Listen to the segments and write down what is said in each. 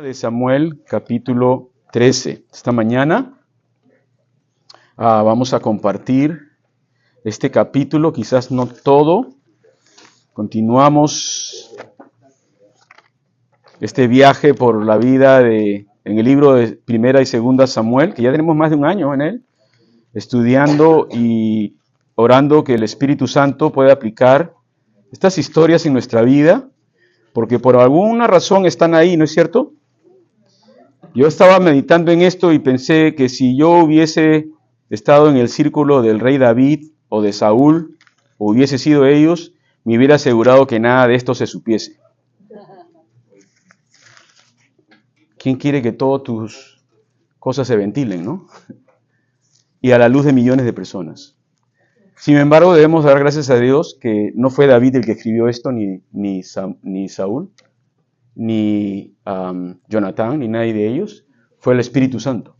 De Samuel, capítulo 13. Esta mañana vamos a compartir este capítulo, quizás no todo. Continuamos este viaje por la vida en el libro de Primera y Segunda Samuel, que ya tenemos más de un año en él, estudiando y orando que el Espíritu Santo pueda aplicar estas historias en nuestra vida, porque por alguna razón están ahí, ¿no es cierto? Yo estaba meditando en esto y pensé que si yo hubiese estado en el círculo del rey David o de Saúl, o hubiese sido ellos, me hubiera asegurado que nada de esto se supiese. ¿Quién quiere que todas tus cosas se ventilen, no? Y a la luz de millones de personas. Sin embargo, debemos dar gracias a Dios que no fue David el que escribió esto, ni Saúl, ni Jonatán, ni nadie de ellos, fue el Espíritu Santo.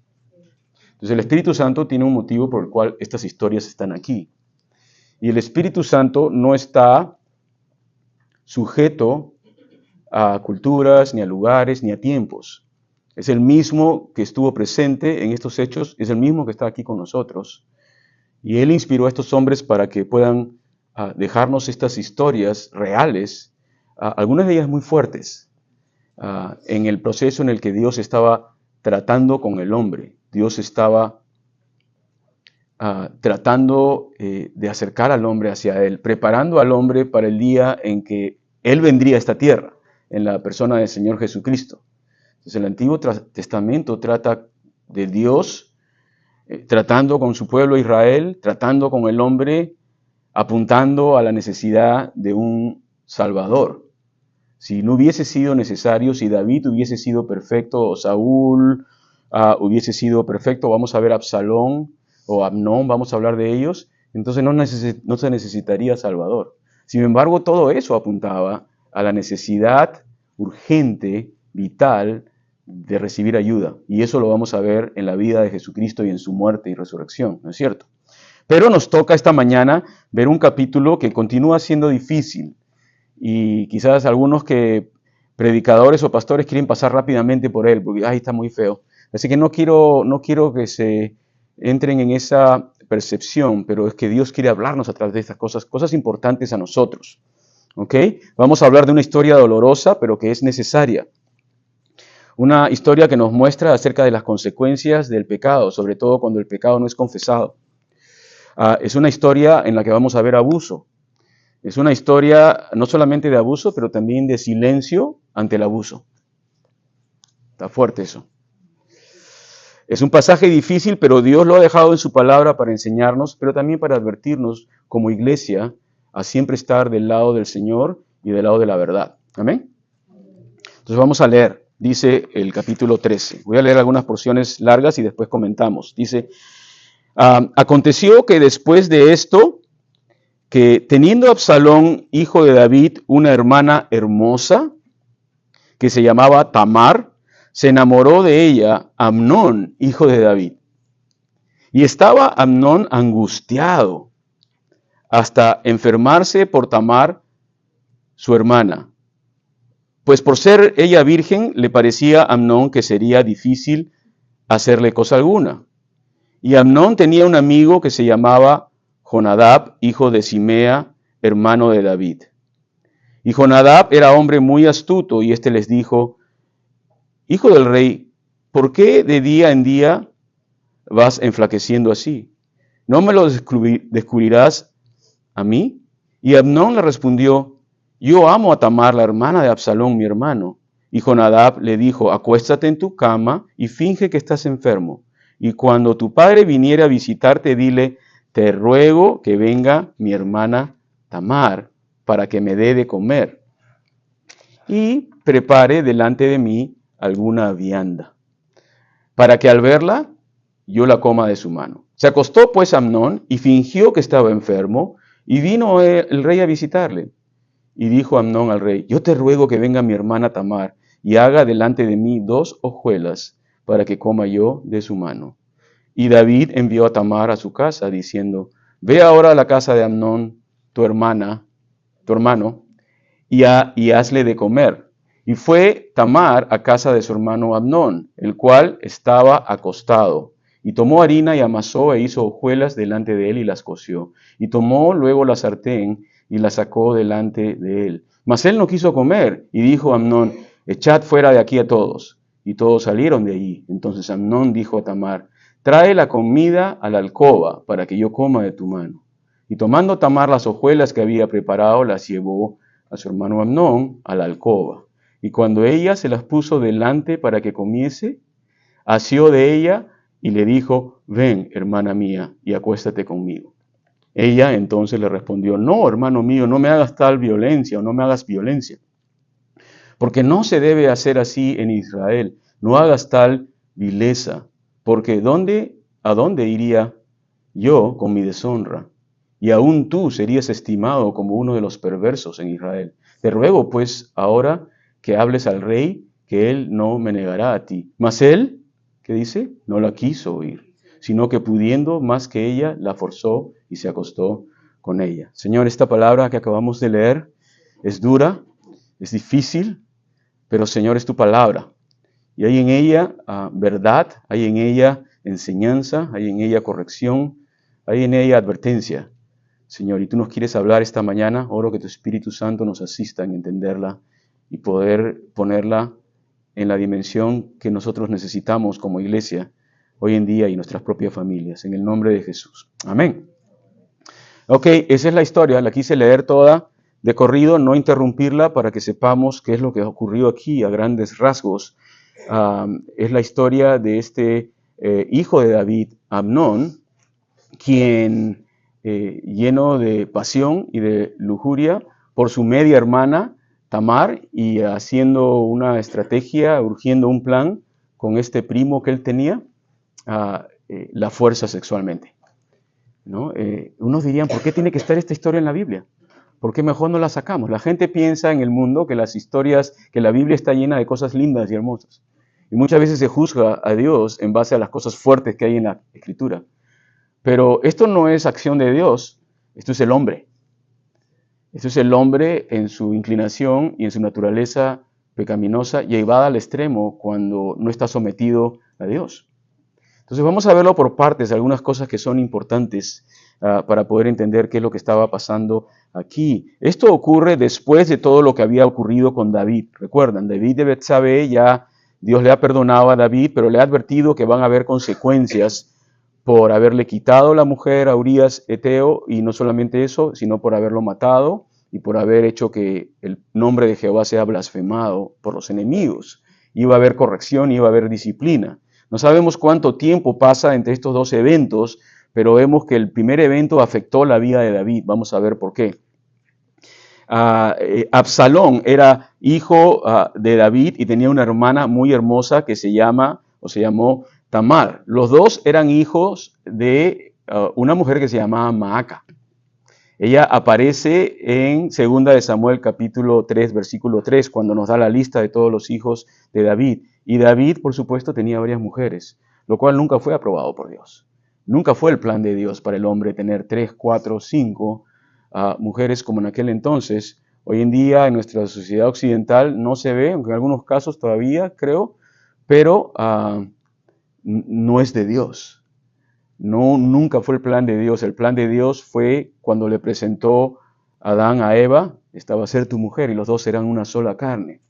Entonces el Espíritu Santo tiene un motivo por el cual estas historias están aquí. Y el Espíritu Santo no está sujeto a culturas, ni a lugares, ni a tiempos. Es el mismo que estuvo presente en estos hechos, es el mismo que está aquí con nosotros. Y Él inspiró a estos hombres para que puedan dejarnos estas historias reales, algunas de ellas muy fuertes, en el proceso en el que Dios estaba tratando con el hombre. Dios estaba tratando de acercar al hombre hacia Él, preparando al hombre para el día en que Él vendría a esta tierra, en la persona del Señor Jesucristo. Entonces el Antiguo Testamento trata de Dios tratando con su pueblo Israel, tratando con el hombre, apuntando a la necesidad de un Salvador. Si no hubiese sido necesario, si David hubiese sido perfecto, o Saúl hubiese sido perfecto, vamos a ver Absalón o Amnón, vamos a hablar de ellos, entonces no se necesitaría Salvador. Sin embargo, todo eso apuntaba a la necesidad urgente, vital, de recibir ayuda. Y eso lo vamos a ver en la vida de Jesucristo y en su muerte y resurrección, ¿no es cierto? Pero nos toca esta mañana ver un capítulo que continúa siendo difícil. Y quizás algunos predicadores o pastores quieren pasar rápidamente por él, porque está muy feo. Así que no quiero que se entren en esa percepción, pero es que Dios quiere hablarnos a través de estas cosas importantes a nosotros. ¿Ok? Vamos a hablar de una historia dolorosa, pero que es necesaria. Una historia que nos muestra acerca de las consecuencias del pecado, sobre todo cuando el pecado no es confesado. Es una historia en la que vamos a ver abuso. Es una historia no solamente de abuso, pero también de silencio ante el abuso. Está fuerte eso. Es un pasaje difícil, pero Dios lo ha dejado en su palabra para enseñarnos, pero también para advertirnos como iglesia a siempre estar del lado del Señor y del lado de la verdad. ¿Amén? Entonces vamos a leer, dice el capítulo 13. Voy a leer algunas porciones largas y después comentamos. Dice, aconteció que después de esto, que teniendo Absalón, hijo de David, una hermana hermosa, que se llamaba Tamar, se enamoró de ella Amnón, hijo de David. Y estaba Amnón angustiado hasta enfermarse por Tamar, su hermana. Pues por ser ella virgen, le parecía a Amnón que sería difícil hacerle cosa alguna. Y Amnón tenía un amigo que se llamaba Jonadab, hijo de Simea, hermano de David. Y Jonadab era hombre muy astuto, y éste les dijo, hijo del rey, ¿por qué de día en día vas enflaqueciendo así? ¿No me lo descubrirás a mí? Y Amnón le respondió, yo amo a Tamar, la hermana de Absalón, mi hermano. Y Jonadab le dijo, acuéstate en tu cama y finge que estás enfermo. Y cuando tu padre viniere a visitarte, dile, te ruego que venga mi hermana Tamar para que me dé de comer y prepare delante de mí alguna vianda, para que al verla yo la coma de su mano. Se acostó pues Amnón y fingió que estaba enfermo y vino el rey a visitarle. Y dijo Amnón al rey, yo te ruego que venga mi hermana Tamar y haga delante de mí 2 hojuelas para que coma yo de su mano. Y David envió a Tamar a su casa, diciendo, ve ahora a la casa de Amnón, tu hermano, y hazle de comer. Y fue Tamar a casa de su hermano Amnón, el cual estaba acostado. Y tomó harina y amasó e hizo hojuelas delante de él y las coció. Y tomó luego la sartén y la sacó delante de él. Mas él no quiso comer, y dijo a Amnón: echad fuera de aquí a todos. Y todos salieron de allí. Entonces Amnón dijo a Tamar: trae la comida a la alcoba, para que yo coma de tu mano. Y tomando Tamar las hojuelas que había preparado, las llevó a su hermano Amnón a la alcoba. Y cuando ella se las puso delante para que comiese, asió de ella y le dijo: ven, hermana mía, y acuéstate conmigo. Ella entonces le respondió: no, hermano mío, no me hagas tal violencia, o no me hagas violencia, porque no se debe hacer así en Israel. No hagas tal vileza, porque ¿a dónde iría yo con mi deshonra? Y aún tú serías estimado como uno de los perversos en Israel. Te ruego, pues, ahora que hables al rey, que él no me negará a ti. Mas él, ¿qué dice? No la quiso oír, sino que pudiendo más que ella, la forzó y se acostó con ella. Señor, esta palabra que acabamos de leer es dura, es difícil, pero Señor, es tu palabra. Y hay en ella verdad, hay en ella enseñanza, hay en ella corrección, hay en ella advertencia. Señor, y tú nos quieres hablar esta mañana, oro que tu Espíritu Santo nos asista en entenderla y poder ponerla en la dimensión que nosotros necesitamos como iglesia hoy en día y nuestras propias familias, en el nombre de Jesús. Amén. Ok, esa es la historia, la quise leer toda de corrido, no interrumpirla para que sepamos qué es lo que ha ocurrido aquí a grandes rasgos. Es la historia de este hijo de David, Amnón, quien lleno de pasión y de lujuria por su media hermana Tamar y haciendo una estrategia, urgiendo un plan con este primo que él tenía, la fuerza sexualmente, ¿no? Unos dirían: ¿por qué tiene que estar esta historia en la Biblia? ¿Por qué mejor no la sacamos? La gente piensa en el mundo que las historias, que la Biblia está llena de cosas lindas y hermosas. Y muchas veces se juzga a Dios en base a las cosas fuertes que hay en la Escritura. Pero esto no es acción de Dios, esto es el hombre. Esto es el hombre en su inclinación y en su naturaleza pecaminosa, llevada al extremo cuando no está sometido a Dios. Entonces vamos a verlo por partes, algunas cosas que son importantes para poder entender qué es lo que estaba pasando aquí. Esto ocurre después de todo lo que había ocurrido con David. Recuerdan, David de Betsabé, ya Dios le ha perdonado a David, pero le ha advertido que van a haber consecuencias por haberle quitado la mujer a Urías Eteo, y no solamente eso, sino por haberlo matado y por haber hecho que el nombre de Jehová sea blasfemado por los enemigos. Iba a haber corrección, iba a haber disciplina. No sabemos cuánto tiempo pasa entre estos dos eventos, pero vemos que el primer evento afectó la vida de David. Vamos a ver por qué. Absalón era hijo de David y tenía una hermana muy hermosa que se llamó Tamar. Los dos eran hijos de una mujer que se llamaba Maaca. Ella aparece en 2 de Samuel capítulo 3, versículo 3, cuando nos da la lista de todos los hijos de David. Y David, por supuesto, tenía varias mujeres, lo cual nunca fue aprobado por Dios. Nunca fue el plan de Dios para el hombre tener 3, 4, 5 mujeres como en aquel entonces. Hoy en día en nuestra sociedad occidental no se ve, aunque en algunos casos todavía creo, pero no es de Dios. No, nunca fue el plan de Dios. El plan de Dios fue cuando le presentó Adán a Eva: esta va a ser tu mujer, y los dos serán una sola carne.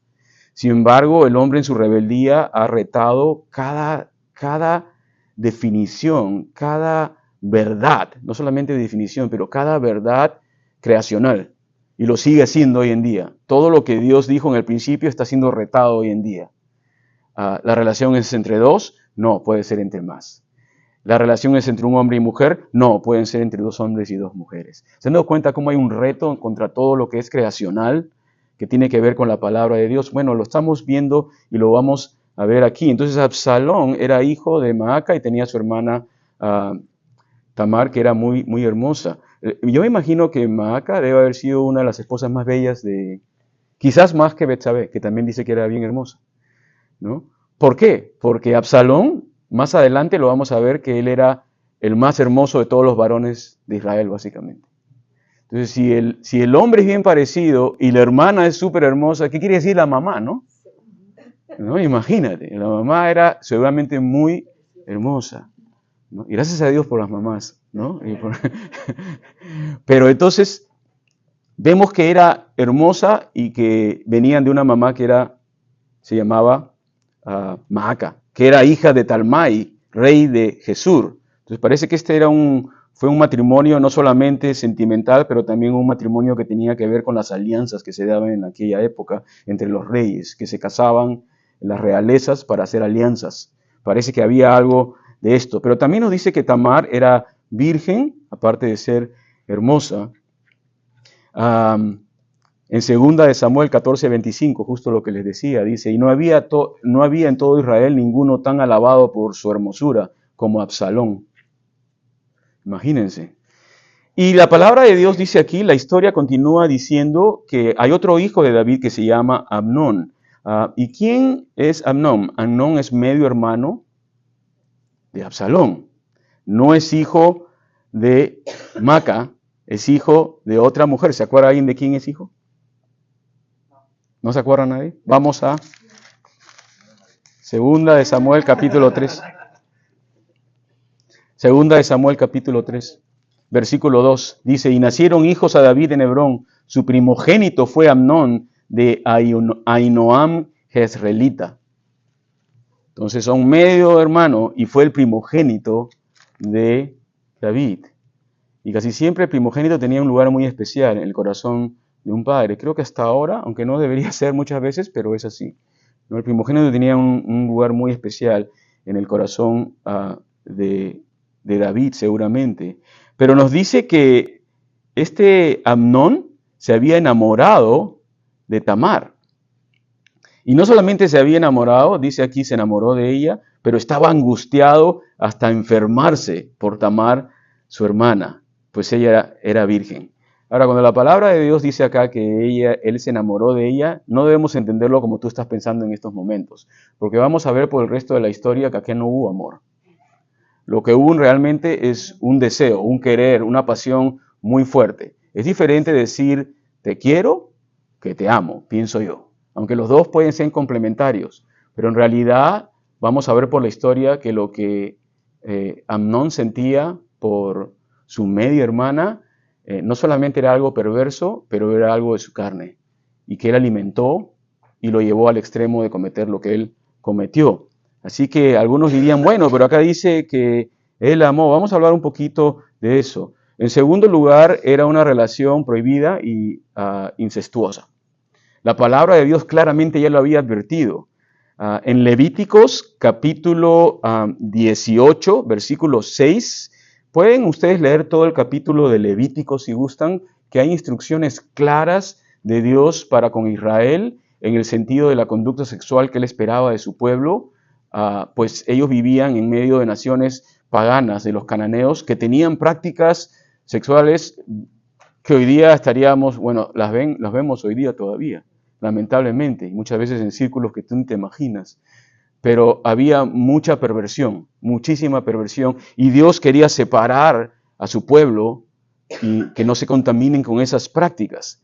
Sin embargo, el hombre en su rebeldía ha retado cada definición, cada verdad, no solamente definición, pero cada verdad creacional, y lo sigue haciendo hoy en día. Todo lo que Dios dijo en el principio está siendo retado hoy en día. ¿La relación es entre dos? No, puede ser entre más. ¿La relación es entre un hombre y mujer? No, pueden ser entre 2 hombres y 2 mujeres. ¿Se han dado cuenta cómo hay un reto contra todo lo que es creacional, que tiene que ver con la palabra de Dios? Bueno, lo estamos viendo y lo vamos a ver aquí. Entonces Absalón era hijo de Maaca y tenía a su hermana Tamar, que era muy, muy hermosa. Yo me imagino que Maaca debe haber sido una de las esposas más bellas quizás más que Betsabé, que también dice que era bien hermosa, ¿no? ¿Por qué? Porque Absalón, más adelante lo vamos a ver, que él era el más hermoso de todos los varones de Israel, básicamente. Entonces, si el hombre es bien parecido y la hermana es súper hermosa, ¿qué quiere decir la mamá, no? ¿No? Imagínate, la mamá era seguramente muy hermosa, ¿no? Y gracias a Dios por las mamás, ¿no? Pero entonces vemos que era hermosa y que venían de una mamá que se llamaba Maaca, que era hija de Talmai, rey de Gesur. Entonces parece que fue un matrimonio no solamente sentimental, pero también un matrimonio que tenía que ver con las alianzas que se daban en aquella época entre los reyes, que se casaban en las realezas para hacer alianzas. Parece que había algo de esto. Pero también nos dice que Tamar era virgen, aparte de ser hermosa. En 2 de Samuel 14:25, justo lo que les decía, dice, y no había en todo Israel ninguno tan alabado por su hermosura como Absalón. Imagínense. Y la palabra de Dios dice aquí, la historia continúa diciendo que hay otro hijo de David que se llama Amnón. ¿Y quién es Amnón? Amnón es medio hermano de Absalón. No es hijo de Maca, es hijo de otra mujer. ¿Se acuerda alguien de quién es hijo? ¿No se acuerda nadie? Vamos a 2 de Samuel capítulo 3. 2 de Samuel capítulo 3, versículo 2. Dice, y nacieron hijos a David en Hebrón. Su primogénito fue Amnón de Ahinoam Jezreelita. Entonces son medio hermano y fue el primogénito de David. Y casi siempre el primogénito tenía un lugar muy especial en el corazón de un padre. Creo que hasta ahora, aunque no debería ser muchas veces, pero es así. El primogénito tenía un lugar muy especial en el corazón de David, seguramente. Pero nos dice que este Amnón se había enamorado de Tamar. Y no solamente se había enamorado, dice aquí se enamoró de ella, pero estaba angustiado hasta enfermarse por Tamar, su hermana, pues ella era virgen. Ahora, cuando la palabra de Dios dice acá que él se enamoró de ella, no debemos entenderlo como tú estás pensando en estos momentos, porque vamos a ver por el resto de la historia que aquí no hubo amor. Lo que hubo realmente es un deseo, un querer, una pasión muy fuerte. Es diferente decir te quiero que te amo, pienso yo. Aunque los dos pueden ser complementarios, pero en realidad vamos a ver por la historia que lo que Amnón sentía por su media hermana no solamente era algo perverso, pero era algo de su carne, y que él alimentó y lo llevó al extremo de cometer lo que él cometió. Así que algunos dirían, bueno, pero acá dice que él amó. Vamos a hablar un poquito de eso. En segundo lugar, era una relación prohibida y incestuosa. La palabra de Dios claramente ya lo había advertido. En Levíticos capítulo 18, versículo 6, pueden ustedes leer todo el capítulo de Levíticos si gustan, que hay instrucciones claras de Dios para con Israel en el sentido de la conducta sexual que él esperaba de su pueblo, pues ellos vivían en medio de naciones paganas, de los cananeos, que tenían prácticas sexuales que hoy día estaríamos, bueno, las vemos hoy día todavía, lamentablemente, y muchas veces en círculos que tú no te imaginas. Pero había mucha perversión, muchísima perversión, y Dios quería separar a su pueblo y que no se contaminen con esas prácticas.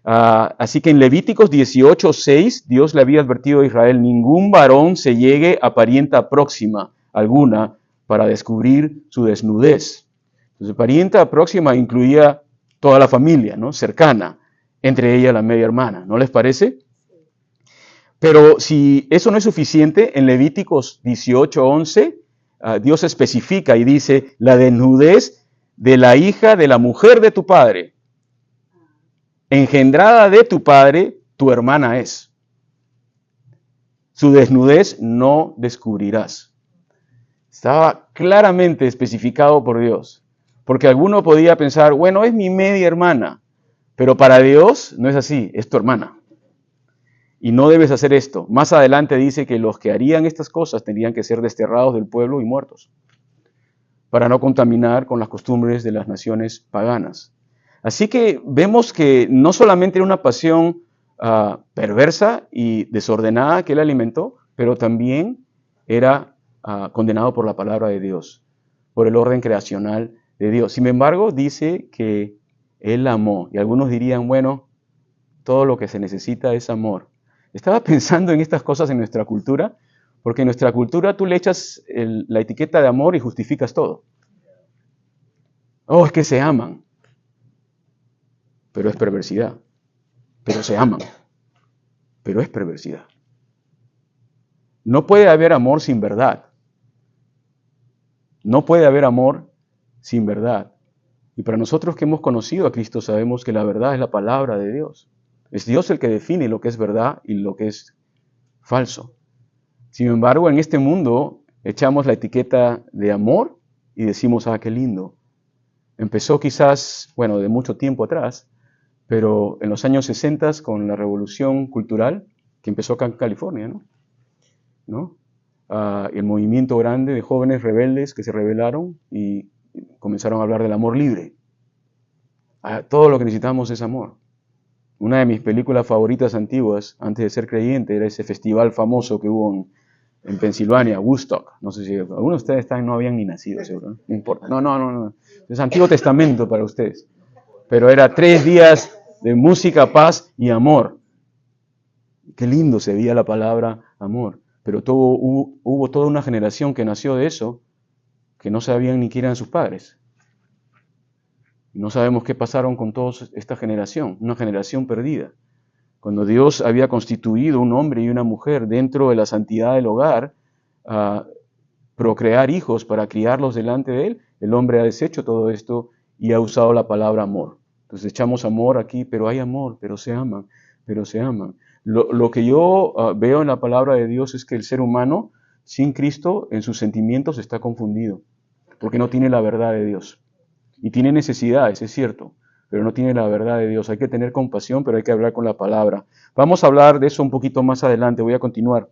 Así que en Levíticos 18:6, Dios le había advertido a Israel, ningún varón se llegue a parienta próxima alguna para descubrir su desnudez. Entonces, parienta próxima incluía toda la familia, ¿no? Cercana, entre ella la media hermana, ¿no les parece? Pero si eso no es suficiente, en Levíticos 18:11, Dios especifica y dice, la desnudez de la hija de la mujer de tu padre, engendrada de tu padre, tu hermana es. Su desnudez no descubrirás. Estaba claramente especificado por Dios. Porque alguno podía pensar, bueno, es mi media hermana. Pero para Dios no es así, es tu hermana. Y no debes hacer esto. Más adelante dice que los que harían estas cosas tendrían que ser desterrados del pueblo y muertos. Para no contaminar con las costumbres de las naciones paganas. Así que vemos que no solamente era una pasión perversa y desordenada que él alimentó, pero también era condenado por la palabra de Dios, por el orden creacional de Dios. Sin embargo, dice que Él amó. Y algunos dirían, bueno, todo lo que se necesita es amor. Estaba pensando en estas cosas en nuestra cultura, porque en nuestra cultura tú le echas la etiqueta de amor y justificas todo. Oh, es que se aman. Pero es perversidad. Pero se aman. Pero es perversidad. No puede haber amor sin verdad. No puede haber amor sin verdad. Y para nosotros que hemos conocido a Cristo sabemos que la verdad es la palabra de Dios. Es Dios el que define lo que es verdad y lo que es falso. Sin embargo, en este mundo echamos la etiqueta de amor y decimos, ah, qué lindo. Empezó quizás, bueno, de mucho tiempo atrás, pero en los años 60 con la revolución cultural que empezó acá en California, ¿no? El movimiento grande de jóvenes rebeldes que se rebelaron y comenzaron a hablar del amor libre. Todo lo que necesitamos es amor. Una de mis películas favoritas antiguas, antes de ser creyente, era ese festival famoso que hubo en Pensilvania, Woodstock. No sé si algunos de ustedes no habían ni nacido, seguro, ¿no? No importa. No. Es Antiguo Testamento para ustedes. Pero era 3 días de música, paz y amor. Qué lindo se veía la palabra amor. Pero hubo toda una generación que nació de eso, que no sabían ni quién eran sus padres. No sabemos qué pasaron con toda esta generación, una generación perdida. Cuando Dios había constituido un hombre y una mujer dentro de la santidad del hogar, a procrear hijos para criarlos delante de Él, el hombre ha deshecho todo esto y ha usado la palabra amor. Entonces echamos amor aquí, pero hay amor, pero se aman. Lo que yo veo en la palabra de Dios es que el ser humano, sin Cristo, en sus sentimientos está confundido, porque no tiene la verdad de Dios. Y tiene necesidades, es cierto, pero no tiene la verdad de Dios. Hay que tener compasión, pero hay que hablar con la palabra. Vamos a hablar de eso un poquito más adelante, voy a continuar.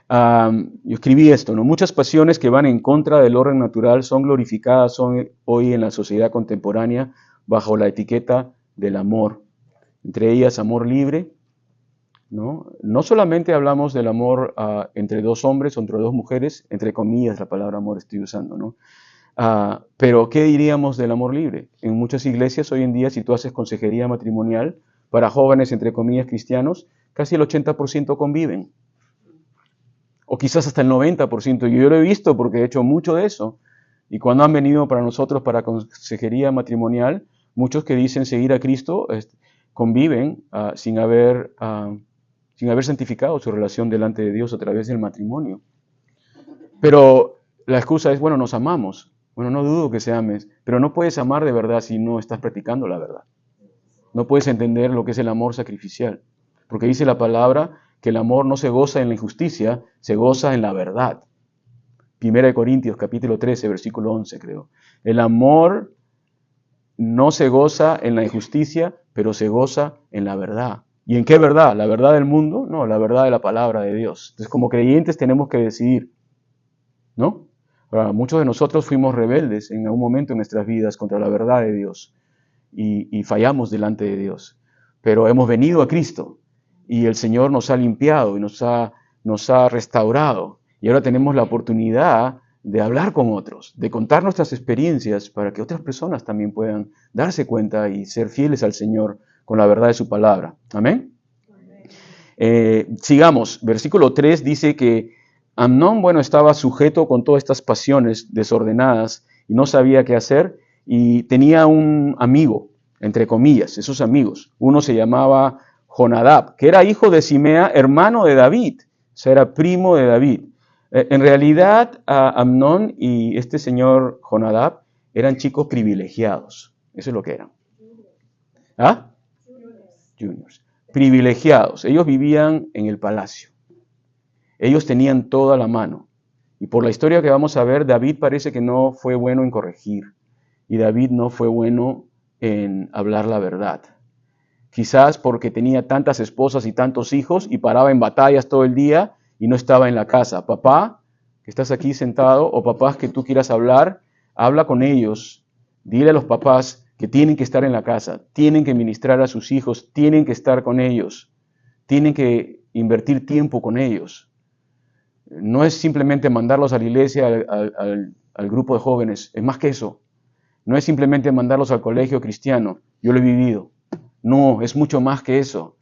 Yo escribí esto, ¿no? Muchas pasiones que van en contra del orden natural son glorificadas hoy en la sociedad contemporánea bajo la etiqueta del amor. Entre ellas, amor libre, ¿no? No solamente hablamos del amor entre 2 hombres o entre 2 mujeres, entre comillas la palabra amor estoy usando, ¿no? Pero, ¿qué diríamos del amor libre? En muchas iglesias hoy en día, si tú haces consejería matrimonial para jóvenes, entre comillas, cristianos, casi el 80% conviven. O quizás hasta el 90%. Yo lo he visto porque he hecho mucho de eso. Y cuando han venido para nosotros para consejería matrimonial, muchos que dicen seguir a Cristo conviven sin haber santificado su relación delante de Dios a través del matrimonio. Pero la excusa es, bueno, nos amamos. Bueno, no dudo que se ames, pero no puedes amar de verdad si no estás practicando la verdad. No puedes entender lo que es el amor sacrificial, porque dice la palabra que el amor no se goza en la injusticia, se goza en la verdad. 1 Corintios capítulo 13, versículo 11, creo. El amor no se goza en la injusticia, pero se goza en la verdad. ¿Y en qué verdad? ¿La verdad del mundo? No, la verdad de la palabra de Dios. Entonces, como creyentes tenemos que decidir, ¿no? Ahora, muchos de nosotros fuimos rebeldes en algún momento en nuestras vidas contra la verdad de Dios y fallamos delante de Dios. Pero hemos venido a Cristo y el Señor nos ha limpiado y nos ha restaurado. Y ahora tenemos la oportunidad de hablar con otros, de contar nuestras experiencias para que otras personas también puedan darse cuenta y ser fieles al Señor con la verdad de su palabra. Amén. Sigamos, versículo 3 dice que Amnón, bueno, estaba sujeto con todas estas pasiones desordenadas y no sabía qué hacer y tenía un amigo, entre comillas, esos amigos. Uno se llamaba Jonadab, que era hijo de Simea, hermano de David, o sea, era primo de David. En realidad, Amnón y este señor Jonadab eran chicos privilegiados, eso es lo que eran. ¿Ah? Juniors. Privilegiados, ellos vivían en el palacio. Ellos tenían toda la mano. Y por la historia que vamos a ver, David parece que no fue bueno en corregir. Y David no fue bueno en hablar la verdad. Quizás porque tenía tantas esposas y tantos hijos y paraba en batallas todo el día y no estaba en la casa. Papá, que estás aquí sentado, o papás que tú quieras hablar, habla con ellos. Dile a los papás que tienen que estar en la casa, tienen que ministrar a sus hijos, tienen que estar con ellos, tienen que invertir tiempo con ellos. No es simplemente mandarlos a la iglesia, al grupo de jóvenes, es más que eso. No es simplemente mandarlos al colegio cristiano. Yo lo he vivido. No, es mucho más que eso.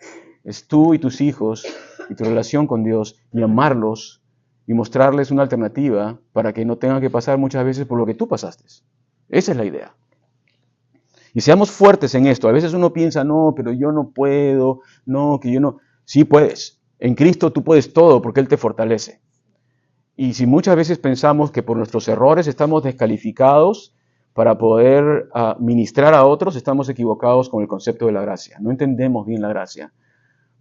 Es tú y tus hijos y tu relación con Dios y amarlos y mostrarles una alternativa para que no tengan que pasar muchas veces por lo que tú pasaste. Esa es la idea. Y seamos fuertes en esto. A veces uno piensa, no, pero yo no puedo, no, que yo no. Sí puedes. En Cristo tú puedes todo porque Él te fortalece. Y si muchas veces pensamos que por nuestros errores estamos descalificados para poder ministrar a otros, estamos equivocados con el concepto de la gracia. No entendemos bien la gracia,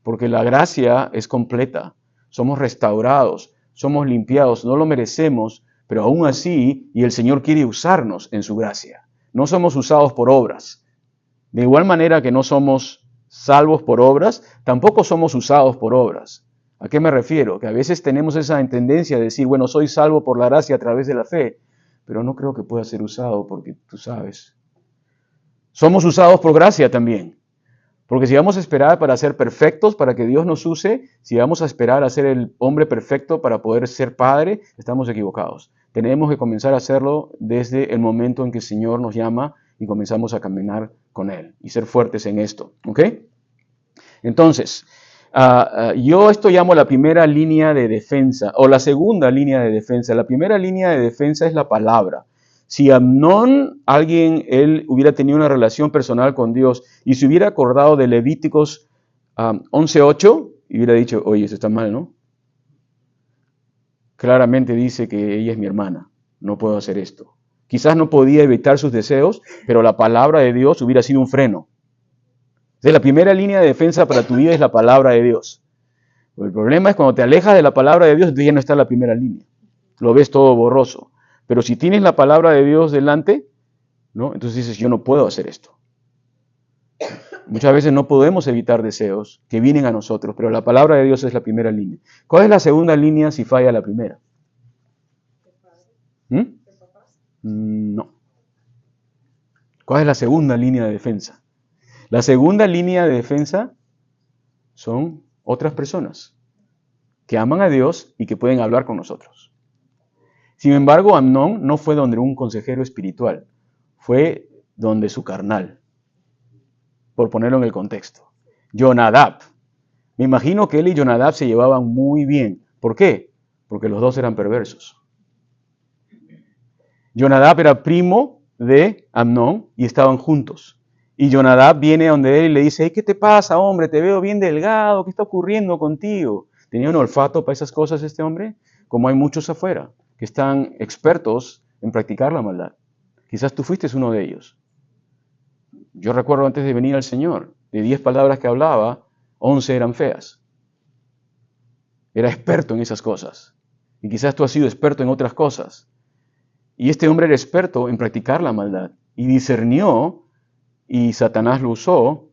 porque la gracia es completa. Somos restaurados, somos limpiados, no lo merecemos, pero aún así, y el Señor quiere usarnos en su gracia. No somos usados por obras. De igual manera que no somos salvos por obras, tampoco somos usados por obras. ¿A qué me refiero? Que a veces tenemos esa tendencia de decir, bueno, soy salvo por la gracia a través de la fe, pero no creo que pueda ser usado porque tú sabes. Somos usados por gracia también. Porque si vamos a esperar para ser perfectos, para que Dios nos use, si vamos a esperar a ser el hombre perfecto para poder ser padre, estamos equivocados. Tenemos que comenzar a hacerlo desde el momento en que el Señor nos llama y comenzamos a caminar con Él y ser fuertes en esto. ¿Ok? Entonces, yo esto llamo la primera línea de defensa o la segunda línea de defensa. La primera línea de defensa es la palabra. Si Amnón, él hubiera tenido una relación personal con Dios y se hubiera acordado de Levíticos 11:8 y hubiera dicho, oye, eso está mal, ¿no? Claramente dice que ella es mi hermana, no puedo hacer esto. Quizás no podía evitar sus deseos, pero la palabra de Dios hubiera sido un freno. Entonces, la primera línea de defensa para tu vida es la palabra de Dios. El problema es cuando te alejas de la palabra de Dios, entonces ya no está en la primera línea. Lo ves todo borroso. Pero si tienes la palabra de Dios delante, ¿no? Entonces dices, yo no puedo hacer esto. Muchas veces no podemos evitar deseos que vienen a nosotros, pero la palabra de Dios es la primera línea. ¿Cuál es la segunda línea si falla la primera? No. ¿Cuál es la segunda línea de defensa? La segunda línea de defensa son otras personas que aman a Dios y que pueden hablar con nosotros. Sin embargo, Amnón no fue donde un consejero espiritual, fue donde su carnal, por ponerlo en el contexto. Jonadab. Me imagino que él y Jonadab se llevaban muy bien. ¿Por qué? Porque los dos eran perversos. Jonadab era primo de Amnón y estaban juntos. Y Jonadab viene a donde él y le dice, hey, ¿qué te pasa, hombre? Te veo bien delgado, ¿qué está ocurriendo contigo? ¿Tenía un olfato para esas cosas este hombre? Como hay muchos afuera que están expertos en practicar la maldad. Quizás tú fuiste uno de ellos. Yo recuerdo antes de venir al Señor, de 10 palabras que hablaba, 11 eran feas. Era experto en esas cosas. Y quizás tú has sido experto en otras cosas. Y este hombre era experto en practicar la maldad. Y discernió, y Satanás lo usó,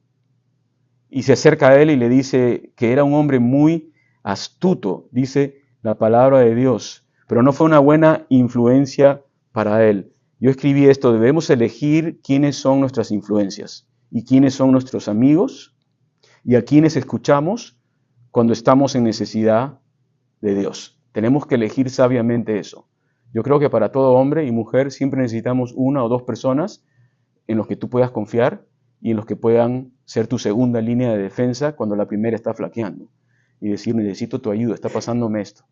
y se acerca a él y le dice que era un hombre muy astuto, dice la palabra de Dios. Pero no fue una buena influencia para él. Yo escribí esto, debemos elegir quiénes son nuestras influencias y quiénes son nuestros amigos y a quiénes escuchamos cuando estamos en necesidad de Dios. Tenemos que elegir sabiamente eso. Yo creo que para todo hombre y mujer siempre necesitamos una o dos personas en los que tú puedas confiar y en los que puedan ser tu segunda línea de defensa cuando la primera está flaqueando y decir, necesito tu ayuda, está pasándome esto.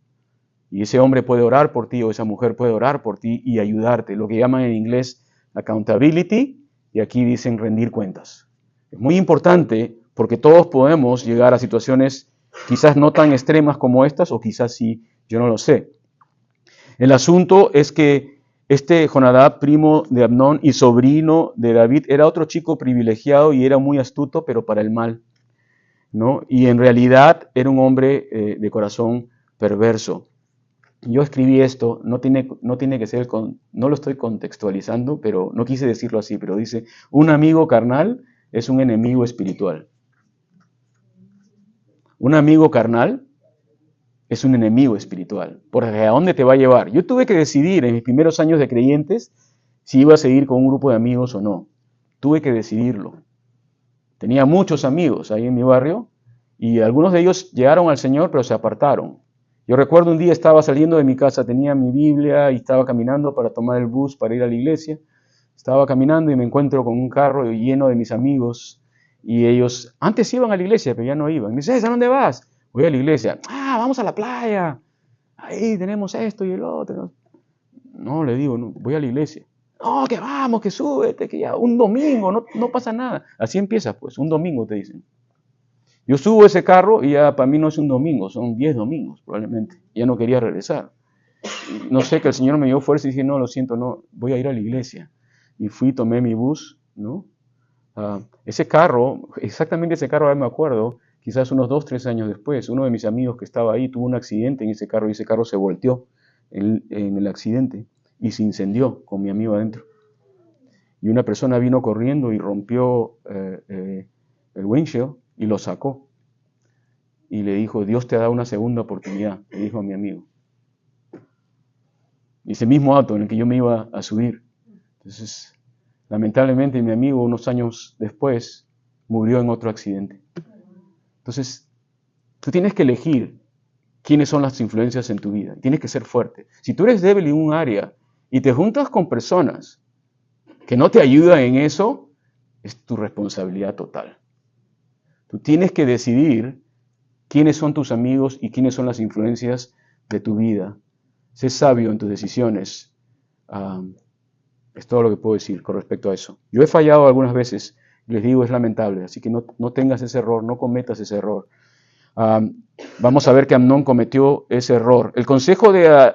Y ese hombre puede orar por ti o esa mujer puede orar por ti y ayudarte. Lo que llaman en inglés accountability y aquí dicen rendir cuentas. Es muy importante porque todos podemos llegar a situaciones quizás no tan extremas como estas o quizás sí, yo no lo sé. El asunto es que este Jonadab, primo de Amnón y sobrino de David, era otro chico privilegiado y era muy astuto, pero para el mal, ¿no? Y en realidad era un hombre de corazón perverso. Yo escribí esto, no tiene que ser, no lo estoy contextualizando, pero no quise decirlo así, pero dice, un amigo carnal es un enemigo espiritual. Un amigo carnal es un enemigo espiritual, porque ¿a dónde te va a llevar? Yo tuve que decidir en mis primeros años de creyentes si iba a seguir con un grupo de amigos o no. Tuve que decidirlo. Tenía muchos amigos ahí en mi barrio y algunos de ellos llegaron al Señor, pero se apartaron. Yo recuerdo un día estaba saliendo de mi casa, tenía mi Biblia y estaba caminando para tomar el bus para ir a la iglesia Estaba caminando y me encuentro con un carro lleno de mis amigos y ellos antes iban a la iglesia, pero ya no iban. Me dice, César, ¿a dónde vas? Voy a la iglesia. Ah, vamos a la playa. Ahí tenemos esto y el otro. No, le digo, no, voy a la iglesia. No, que vamos, que súbete, que ya un domingo, no pasa nada. Así empieza, pues, un domingo te dicen. Yo subo ese carro y ya para mí no es un domingo, son 10 domingos probablemente. Ya no quería regresar. No sé, que el Señor me dio fuerza y dije, no, lo siento, no, voy a ir a la iglesia. Y fui, tomé mi bus, ¿no? Ese carro, exactamente ese carro, ahora me acuerdo, quizás unos 2, 3 años después, uno de mis amigos que estaba ahí tuvo un accidente en ese carro y ese carro se volteó en el accidente y se incendió con mi amigo adentro. Y una persona vino corriendo y rompió el windshield y lo sacó. Y le dijo, Dios te ha dado una segunda oportunidad, le dijo a mi amigo. Y ese mismo auto en el que yo me iba a subir. Entonces, lamentablemente mi amigo unos años después murió en otro accidente. Entonces, tú tienes que elegir quiénes son las influencias en tu vida. Tienes que ser fuerte. Si tú eres débil en un área y te juntas con personas que no te ayudan en eso, es tu responsabilidad total. Tú tienes que decidir quiénes son tus amigos y quiénes son las influencias de tu vida. Sé sabio en tus decisiones. Es todo lo que puedo decir con respecto a eso. Yo he fallado algunas veces, les digo, es lamentable, así que no tengas ese error, no cometas ese error. Vamos a ver que Amnón cometió ese error. El consejo de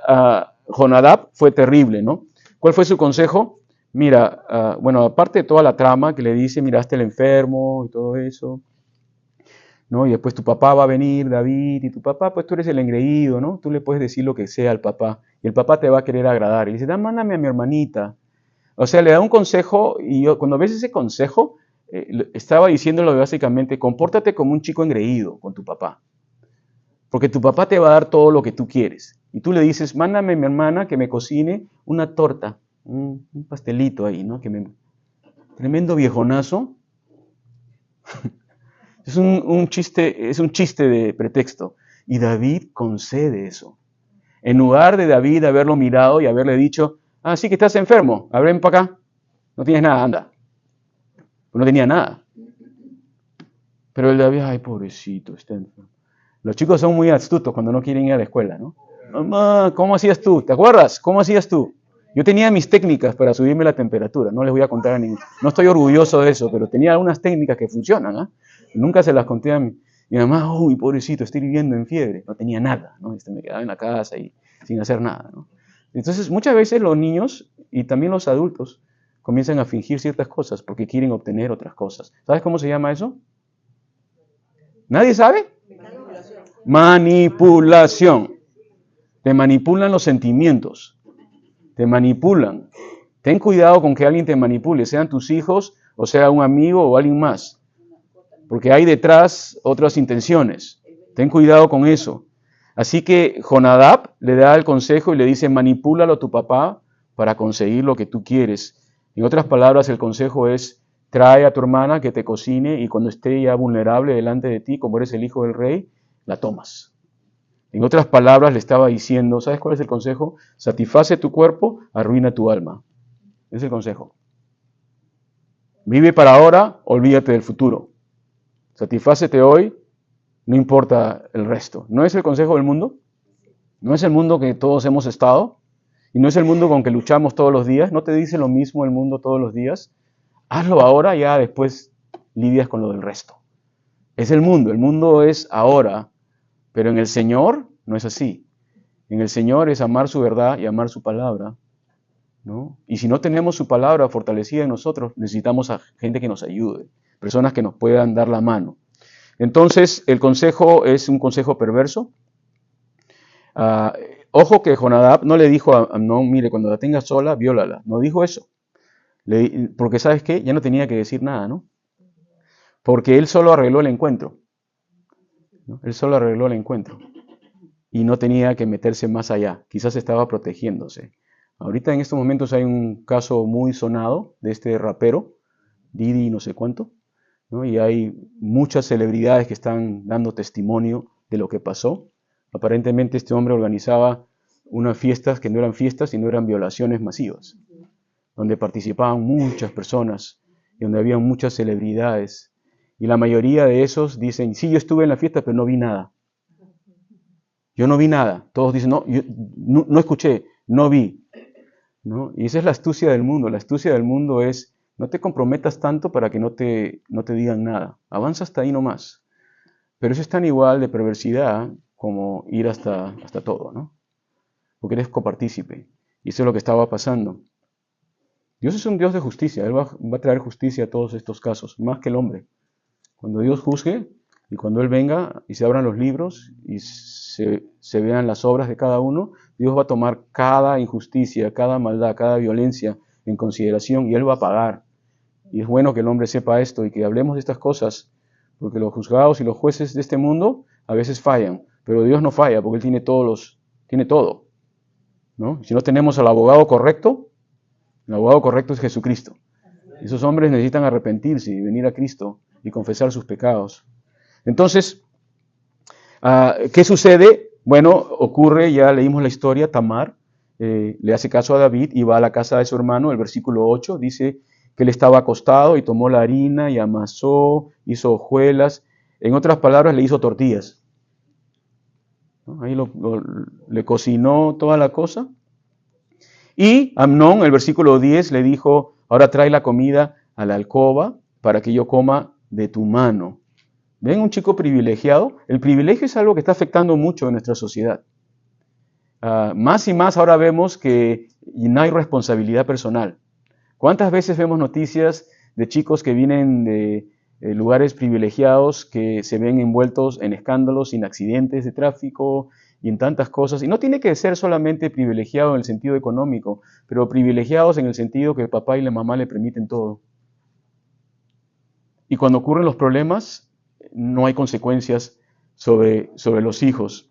Jonadab fue terrible, ¿no? ¿Cuál fue su consejo? Mira, bueno, aparte de toda la trama que le dice, miraste el enfermo y todo eso, ¿no? Y después tu papá va a venir, David, y tu papá, pues tú eres el engreído, ¿no? Tú le puedes decir lo que sea al papá, y el papá te va a querer agradar. Y le dice, mándame a mi hermanita. O sea, le da un consejo, y yo, cuando ves ese consejo, estaba diciéndolo básicamente, compórtate como un chico engreído con tu papá. Porque tu papá te va a dar todo lo que tú quieres. Y tú le dices, mándame a mi hermana que me cocine una torta, un pastelito ahí, ¿no? Tremendo viejonazo. Es un chiste de pretexto. Y David concede eso. En lugar de David haberlo mirado y haberle dicho, sí que estás enfermo, a ver, ven para acá, no tienes nada, anda. No tenía nada. Pero el David, ay, pobrecito, está enfermo. Los chicos son muy astutos cuando no quieren ir a la escuela, ¿no? Mamá, ¿cómo hacías tú? ¿Te acuerdas? ¿Cómo hacías tú? Yo tenía mis técnicas para subirme la temperatura, no les voy a contar a ninguno. No estoy orgulloso de eso, pero tenía algunas técnicas que funcionan, ¿eh? Nunca se las conté a mi mamá, uy, pobrecito, estoy viviendo en fiebre. No tenía nada, ¿no? Me quedaba en la casa y sin hacer nada, ¿no? Entonces, muchas veces los niños y también los adultos comienzan a fingir ciertas cosas porque quieren obtener otras cosas. ¿Sabes cómo se llama eso? ¿Nadie sabe? Manipulación. Te manipulan los sentimientos. Te manipulan. Ten cuidado con que alguien te manipule, sean tus hijos, o sea un amigo o alguien más. Porque hay detrás otras intenciones. Ten cuidado con eso. Así que Jonadab le da el consejo y le dice, manipúlalo a tu papá para conseguir lo que tú quieres. En otras palabras, el consejo es, trae a tu hermana que te cocine y cuando esté ya vulnerable delante de ti, como eres el hijo del rey, la tomas. En otras palabras, le estaba diciendo, ¿sabes cuál es el consejo? Satisface tu cuerpo, arruina tu alma. Es el consejo. Vive para ahora, olvídate del futuro. Satisfácete hoy, no importa el resto. ¿No es el consejo del mundo? ¿No es el mundo que todos hemos estado? ¿Y no es el mundo con que luchamos todos los días? ¿No te dice lo mismo el mundo todos los días? Hazlo ahora, ya después lidias con lo del resto. Es el mundo es ahora, pero en el Señor no es así. En el Señor es amar su verdad y amar su palabra, ¿no? Y si no tenemos su palabra fortalecida en nosotros, necesitamos a gente que nos ayude, personas que nos puedan dar la mano. Entonces, el consejo es un consejo perverso. Ojo que Jonadab no le dijo a Amnón, mire, cuando la tengas sola, viólala. No dijo eso. Porque, ¿sabes qué? Ya no tenía que decir nada, ¿no? Porque él solo arregló el encuentro. ¿No? Él solo arregló el encuentro. Y no tenía que meterse más allá. Quizás estaba protegiéndose. Ahorita en estos momentos hay un caso muy sonado de este rapero, Didi no sé cuánto, ¿no? Y hay muchas celebridades que están dando testimonio de lo que pasó. Aparentemente este hombre organizaba unas fiestas que no eran fiestas, sino eran violaciones masivas. donde participaban muchas personas y donde había muchas celebridades. Y la mayoría de esos dicen, sí, yo estuve en la fiesta, pero no vi nada. Yo no vi nada. Todos dicen, no, yo no escuché, no vi. ¿No? Y esa es la astucia del mundo. La astucia del mundo es, no te comprometas tanto para que no te digan nada. Avanza hasta ahí nomás. Pero eso es tan igual de perversidad como ir hasta todo, ¿no? Porque eres copartícipe. Y eso es lo que estaba pasando. Dios es un Dios de justicia. Él va a traer justicia a todos estos casos, más que el hombre. Cuando Dios juzgue y cuando Él venga y se abran los libros y se vean las obras de cada uno, Dios va a tomar cada injusticia, cada maldad, cada violencia en consideración y Él va a pagar. Y es bueno que el hombre sepa esto y que hablemos de estas cosas, porque los juzgados y los jueces de este mundo a veces fallan, pero Dios no falla porque Él tiene todo, ¿no? Si no tenemos al abogado correcto, el abogado correcto es Jesucristo. Esos hombres necesitan arrepentirse y venir a Cristo y confesar sus pecados. Entonces, ¿qué sucede? Bueno, ocurre, ya leímos la historia, Tamar le hace caso a David y va a la casa de su hermano. El versículo 8 dice que él estaba acostado y tomó la harina y amasó, hizo hojuelas. En otras palabras, le hizo tortillas. ¿No? Ahí le cocinó toda la cosa. Y Amnón, el versículo 10, le dijo, ahora trae la comida a la alcoba para que yo coma de tu mano. ¿Ven un chico privilegiado? El privilegio es algo que está afectando mucho en nuestra sociedad. Más y más ahora vemos que no hay responsabilidad personal. ¿Cuántas veces vemos noticias de chicos que vienen de lugares privilegiados que se ven envueltos en escándalos, en accidentes de tráfico y en tantas cosas? Y no tiene que ser solamente privilegiado en el sentido económico, pero privilegiados en el sentido que el papá y la mamá le permiten todo. Y cuando ocurren los problemas, no hay consecuencias sobre los hijos.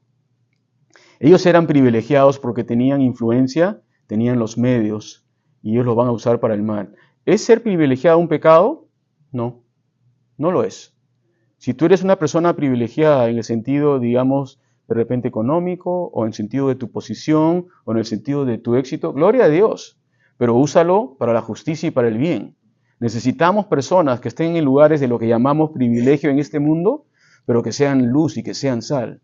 Ellos eran privilegiados porque tenían influencia, tenían los medios, y ellos los van a usar para el mal. ¿Es ser privilegiado un pecado? No, no lo es. Si tú eres una persona privilegiada en el sentido, digamos, de repente económico, o en el sentido de tu posición, o en el sentido de tu éxito, gloria a Dios, pero úsalo para la justicia y para el bien. Necesitamos personas que estén en lugares de lo que llamamos privilegio en este mundo, pero que sean luz y que sean sal.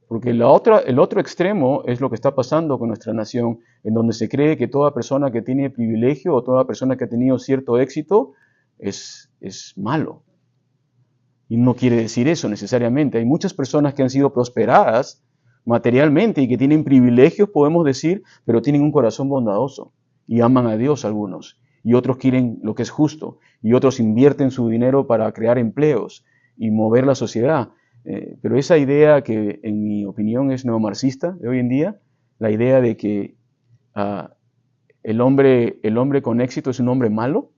Porque el otro extremo es lo que está pasando con nuestra nación, en donde se cree que toda persona que tiene privilegio o toda persona que ha tenido cierto éxito es malo. Y no quiere decir eso necesariamente. Hay muchas personas que han sido prosperadas materialmente y que tienen privilegios, podemos decir, pero tienen un corazón bondadoso y aman a Dios algunos. Y otros quieren lo que es justo. Y otros invierten su dinero para crear empleos y mover la sociedad. Pero esa idea que en mi opinión es neomarxista de hoy en día, la idea de que el hombre con éxito es un hombre malo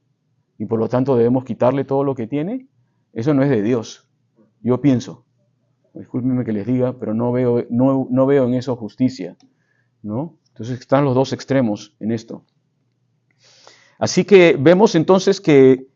y por lo tanto debemos quitarle todo lo que tiene, eso no es de Dios. Yo pienso, discúlpenme que les diga, pero no veo en eso justicia, ¿no? Entonces están los dos extremos en esto. Así que vemos entonces que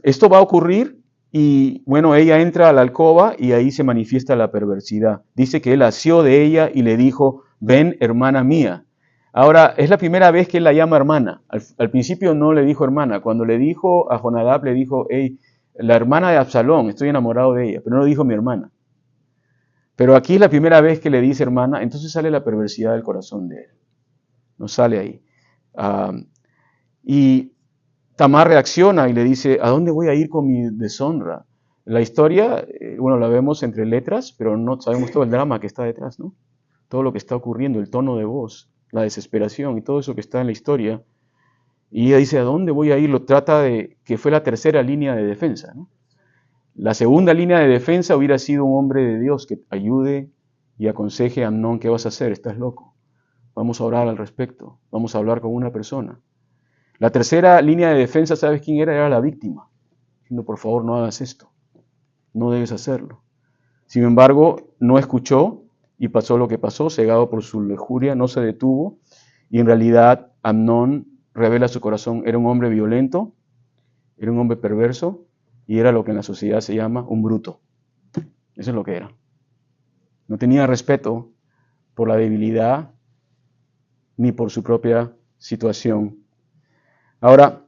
esto va a ocurrir y bueno, ella entra a la alcoba y ahí se manifiesta la perversidad. Dice que él asió de ella y le dijo, ven hermana mía. Ahora, es la primera vez que él la llama hermana. Al principio no le dijo hermana. Cuando le dijo a Jonadab, le dijo, hey, la hermana de Absalón, estoy enamorado de ella, pero no le dijo mi hermana. Pero aquí es la primera vez que le dice hermana, entonces sale la perversidad del corazón de él. No sale ahí. Y Tamar reacciona y le dice, ¿a dónde voy a ir con mi deshonra? La historia, bueno, la vemos entre letras, pero no sabemos todo el drama que está detrás, ¿no? Todo lo que está ocurriendo, el tono de voz, la desesperación y todo eso que está en la historia. Y ella dice, ¿a dónde voy a ir? Lo trata de que fue la tercera línea de defensa, ¿no? La segunda línea de defensa hubiera sido un hombre de Dios que ayude y aconseje a Amnón, ¿qué vas a hacer? Estás loco. Vamos a orar al respecto. Vamos a hablar con una persona. La tercera línea de defensa, ¿sabes quién era? Era la víctima. Diciendo, por favor, no hagas esto. No debes hacerlo. Sin embargo, no escuchó y pasó lo que pasó, cegado por su lujuria, no se detuvo. Y en realidad, Amnón revela su corazón. Era un hombre violento, era un hombre perverso y era lo que en la sociedad se llama un bruto. Eso es lo que era. No tenía respeto por la debilidad ni por su propia situación. Ahora,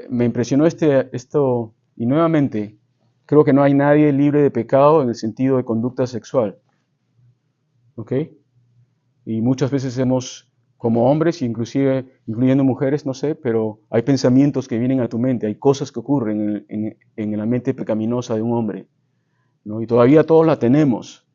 me impresionó esto, y nuevamente, creo que no hay nadie libre de pecado en el sentido de conducta sexual. ¿Ok? Y muchas veces como hombres, inclusive incluyendo mujeres, no sé, pero hay pensamientos que vienen a tu mente, hay cosas que ocurren en la mente pecaminosa de un hombre, ¿no? Y todavía todos la tenemos.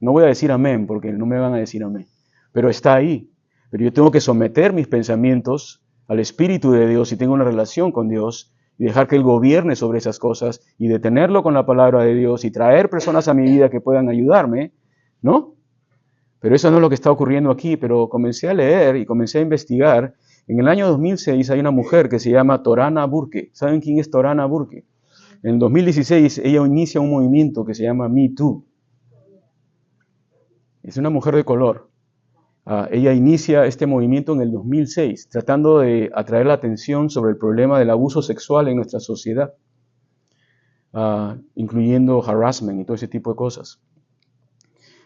No voy a decir amén, porque no me van a decir amén, pero está ahí. Pero yo tengo que someter mis pensamientos al Espíritu de Dios y tengo una relación con Dios y dejar que Él gobierne sobre esas cosas y detenerlo con la palabra de Dios y traer personas a mi vida que puedan ayudarme, ¿no? Pero eso no es lo que está ocurriendo aquí, pero comencé a leer y comencé a investigar. En el año 2006 hay una mujer que se llama Torana Burke. ¿Saben quién es Torana Burke? En 2016 ella inicia un movimiento que se llama Me Too. Es una mujer de color. Ella inicia este movimiento en el 2006, tratando de atraer la atención sobre el problema del abuso sexual en nuestra sociedad, incluyendo harassment y todo ese tipo de cosas.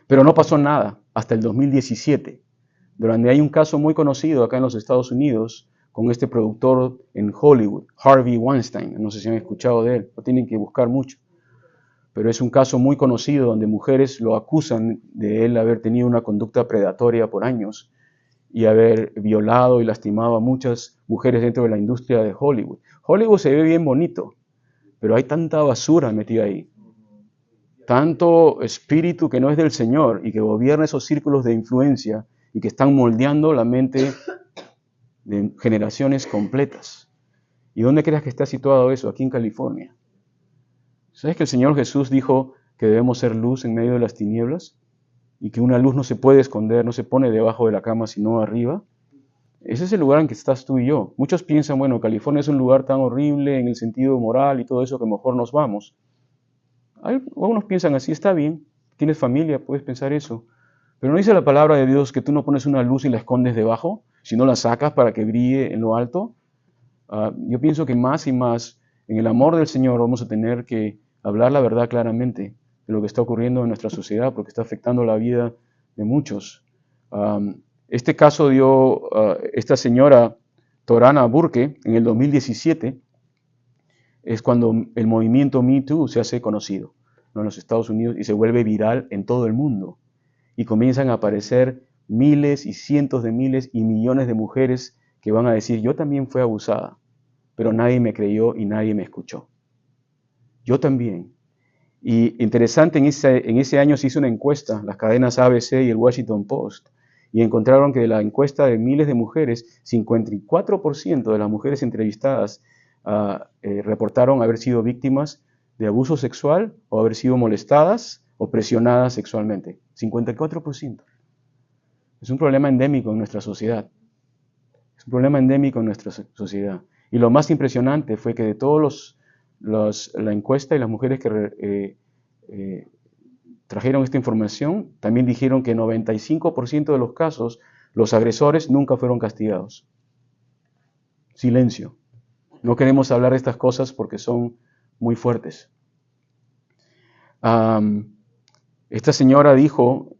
Pero no pasó nada hasta el 2017, donde hay un caso muy conocido acá en los Estados Unidos con este productor en Hollywood, Harvey Weinstein. No sé si han escuchado de él, lo tienen que buscar mucho. Pero es un caso muy conocido donde mujeres lo acusan de él haber tenido una conducta predatoria por años y haber violado y lastimado a muchas mujeres dentro de la industria de Hollywood. Hollywood se ve bien bonito, pero hay tanta basura metida ahí. Tanto espíritu que no es del Señor y que gobierna esos círculos de influencia y que están moldeando la mente de generaciones completas. ¿Y dónde crees que está situado eso? Aquí en California. ¿Sabes que el Señor Jesús dijo que debemos ser luz en medio de las tinieblas? Y que una luz no se puede esconder, no se pone debajo de la cama, sino arriba. Ese es el lugar en que estás tú y yo. Muchos piensan, bueno, California es un lugar tan horrible en el sentido moral y todo eso que mejor nos vamos. Algunos piensan así, está bien, tienes familia, puedes pensar eso. Pero no dice la palabra de Dios que tú no pones una luz y la escondes debajo, sino la sacas para que brille en lo alto. Yo pienso que más y más en el amor del Señor vamos a tener que hablar la verdad claramente de lo que está ocurriendo en nuestra sociedad, porque está afectando la vida de muchos. Este caso dio esta señora Torana Burke en el 2017, es cuando el movimiento Me Too se hace conocido, ¿no?, en los Estados Unidos y se vuelve viral en todo el mundo. Y comienzan a aparecer miles y cientos de miles y millones de mujeres que van a decir, yo también fui abusada, pero nadie me creyó y nadie me escuchó. Yo también. Y interesante, en ese año se hizo una encuesta, las cadenas ABC y el Washington Post, y encontraron que de la encuesta de miles de mujeres, 54% de las mujeres entrevistadas reportaron haber sido víctimas de abuso sexual o haber sido molestadas o presionadas sexualmente. 54%. Es un problema endémico en nuestra sociedad. Es un problema endémico en nuestra sociedad. Y lo más impresionante fue que de todos la encuesta y las mujeres que trajeron esta información, también dijeron que 95% de los casos los agresores nunca fueron castigados. Silencio. No queremos hablar de estas cosas porque son muy fuertes. Esta señora dijo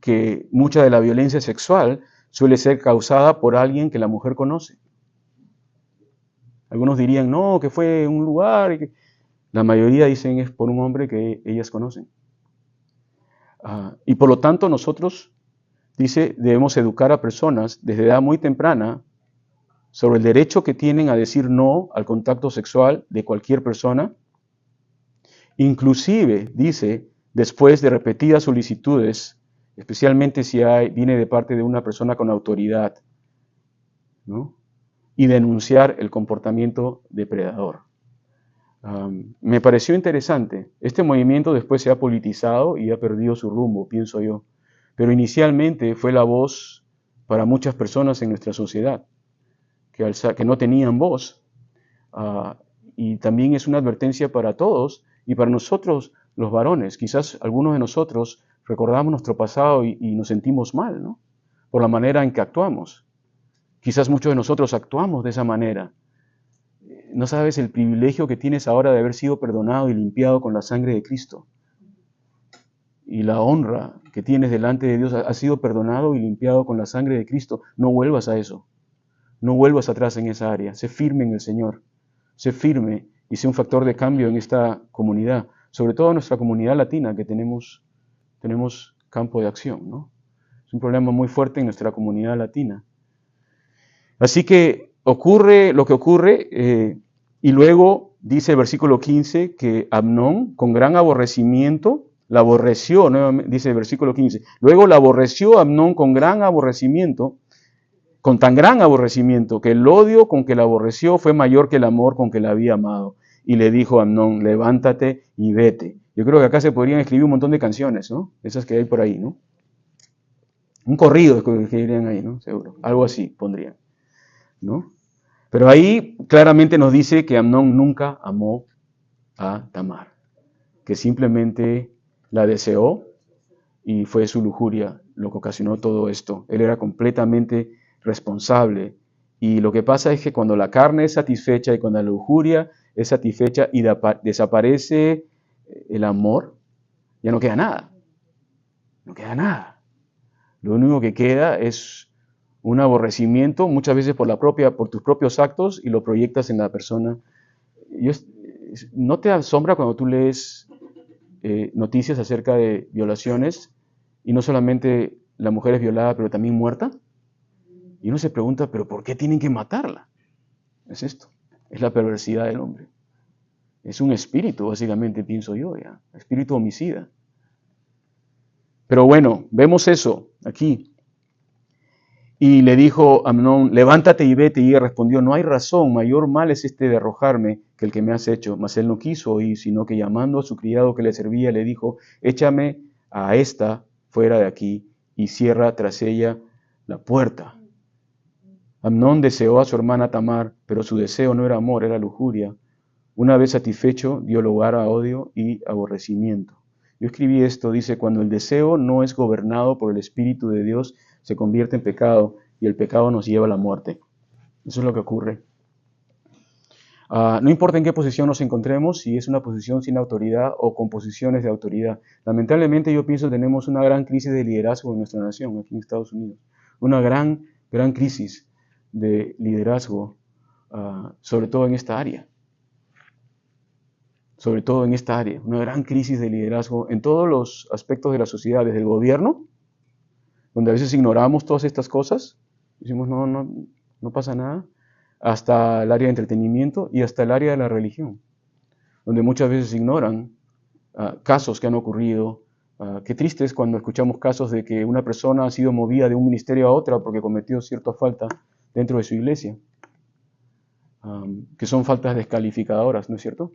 que mucha de la violencia sexual suele ser causada por alguien que la mujer conoce. Algunos dirían, no, que fue un lugar. La mayoría dicen es por un hombre que ellas conocen. Y por lo tanto nosotros, dice, debemos educar a personas desde edad muy temprana sobre el derecho que tienen a decir no al contacto sexual de cualquier persona. Inclusive, dice, después de repetidas solicitudes, especialmente si viene de parte de una persona con autoridad, ¿no?, y denunciar el comportamiento depredador. Me pareció interesante. Este movimiento después se ha politizado y ha perdido su rumbo, pienso yo. Pero inicialmente fue la voz para muchas personas en nuestra sociedad, que no tenían voz. Y también es una advertencia para todos y para nosotros los varones. Quizás algunos de nosotros recordamos nuestro pasado y nos sentimos mal, ¿no?, por la manera en que actuamos. Quizás muchos de nosotros actuamos de esa manera. No sabes el privilegio que tienes ahora de haber sido perdonado y limpiado con la sangre de Cristo. Y la honra que tienes delante de Dios, has sido perdonado y limpiado con la sangre de Cristo. No vuelvas a eso. no vuelvas atrás en esa área. Sé firme en el Señor. Sé firme y sé un factor de cambio en esta comunidad. Sobre todo en nuestra comunidad latina, que tenemos campo de acción, ¿no? Es un problema muy fuerte en nuestra comunidad latina. Así que ocurre lo que ocurre, y luego dice el versículo 15 que Amnón, con gran aborrecimiento, la aborreció, nuevamente, dice el versículo 15, luego la aborreció Amnón con gran aborrecimiento, con tan gran aborrecimiento, que el odio con que la aborreció fue mayor que el amor con que la había amado. Y le dijo a Amnón, levántate y vete. Yo creo que acá se podrían escribir un montón de canciones, ¿no? Esas que hay por ahí, ¿no? Un corrido escribirían ahí, ¿no? Seguro. Algo así pondrían, ¿no? Pero ahí claramente nos dice que Amnón nunca amó a Tamar, que simplemente la deseó y fue su lujuria lo que ocasionó todo esto. Él era completamente responsable. Y lo que pasa es que cuando la carne es satisfecha y cuando la lujuria es satisfecha y desaparece el amor, ya no queda nada. No queda nada. Lo único que queda es un aborrecimiento, muchas veces por tus propios actos, y lo proyectas en la persona. ¿No te asombra cuando tú lees noticias acerca de violaciones y no solamente la mujer es violada, pero también muerta? Y uno se pregunta, ¿pero por qué tienen que matarla? Es esto, es la perversidad del hombre. Es un espíritu, básicamente, pienso yo, ya, espíritu homicida. Pero bueno, vemos eso aquí. Y le dijo Amnón, levántate y vete. Y ella respondió, no hay razón, mayor mal es este de arrojarme que el que me has hecho. Mas él no quiso oír, sino que llamando a su criado que le servía, le dijo, échame a esta fuera de aquí y cierra tras ella la puerta. Amnón deseó a su hermana Tamar, pero su deseo no era amor, era lujuria. Una vez satisfecho, dio lugar a odio y aborrecimiento. Yo escribí esto, dice, cuando el deseo no es gobernado por el Espíritu de Dios, se convierte en pecado y el pecado nos lleva a la muerte. Eso es lo que ocurre. No importa en qué posición nos encontremos, si es una posición sin autoridad o con posiciones de autoridad. Lamentablemente yo pienso que tenemos una gran crisis de liderazgo en nuestra nación, aquí en Estados Unidos. Una gran crisis de liderazgo, sobre todo en esta área. Sobre todo en esta área, una gran crisis de liderazgo en todos los aspectos de la sociedad, desde el gobierno, donde a veces ignoramos todas estas cosas, decimos no pasa nada, hasta el área de entretenimiento y hasta el área de la religión, donde muchas veces ignoran casos que han ocurrido. Qué triste es cuando escuchamos casos de que una persona ha sido movida de un ministerio a otro porque cometió cierta falta dentro de su iglesia, que son faltas descalificadoras, ¿no es cierto?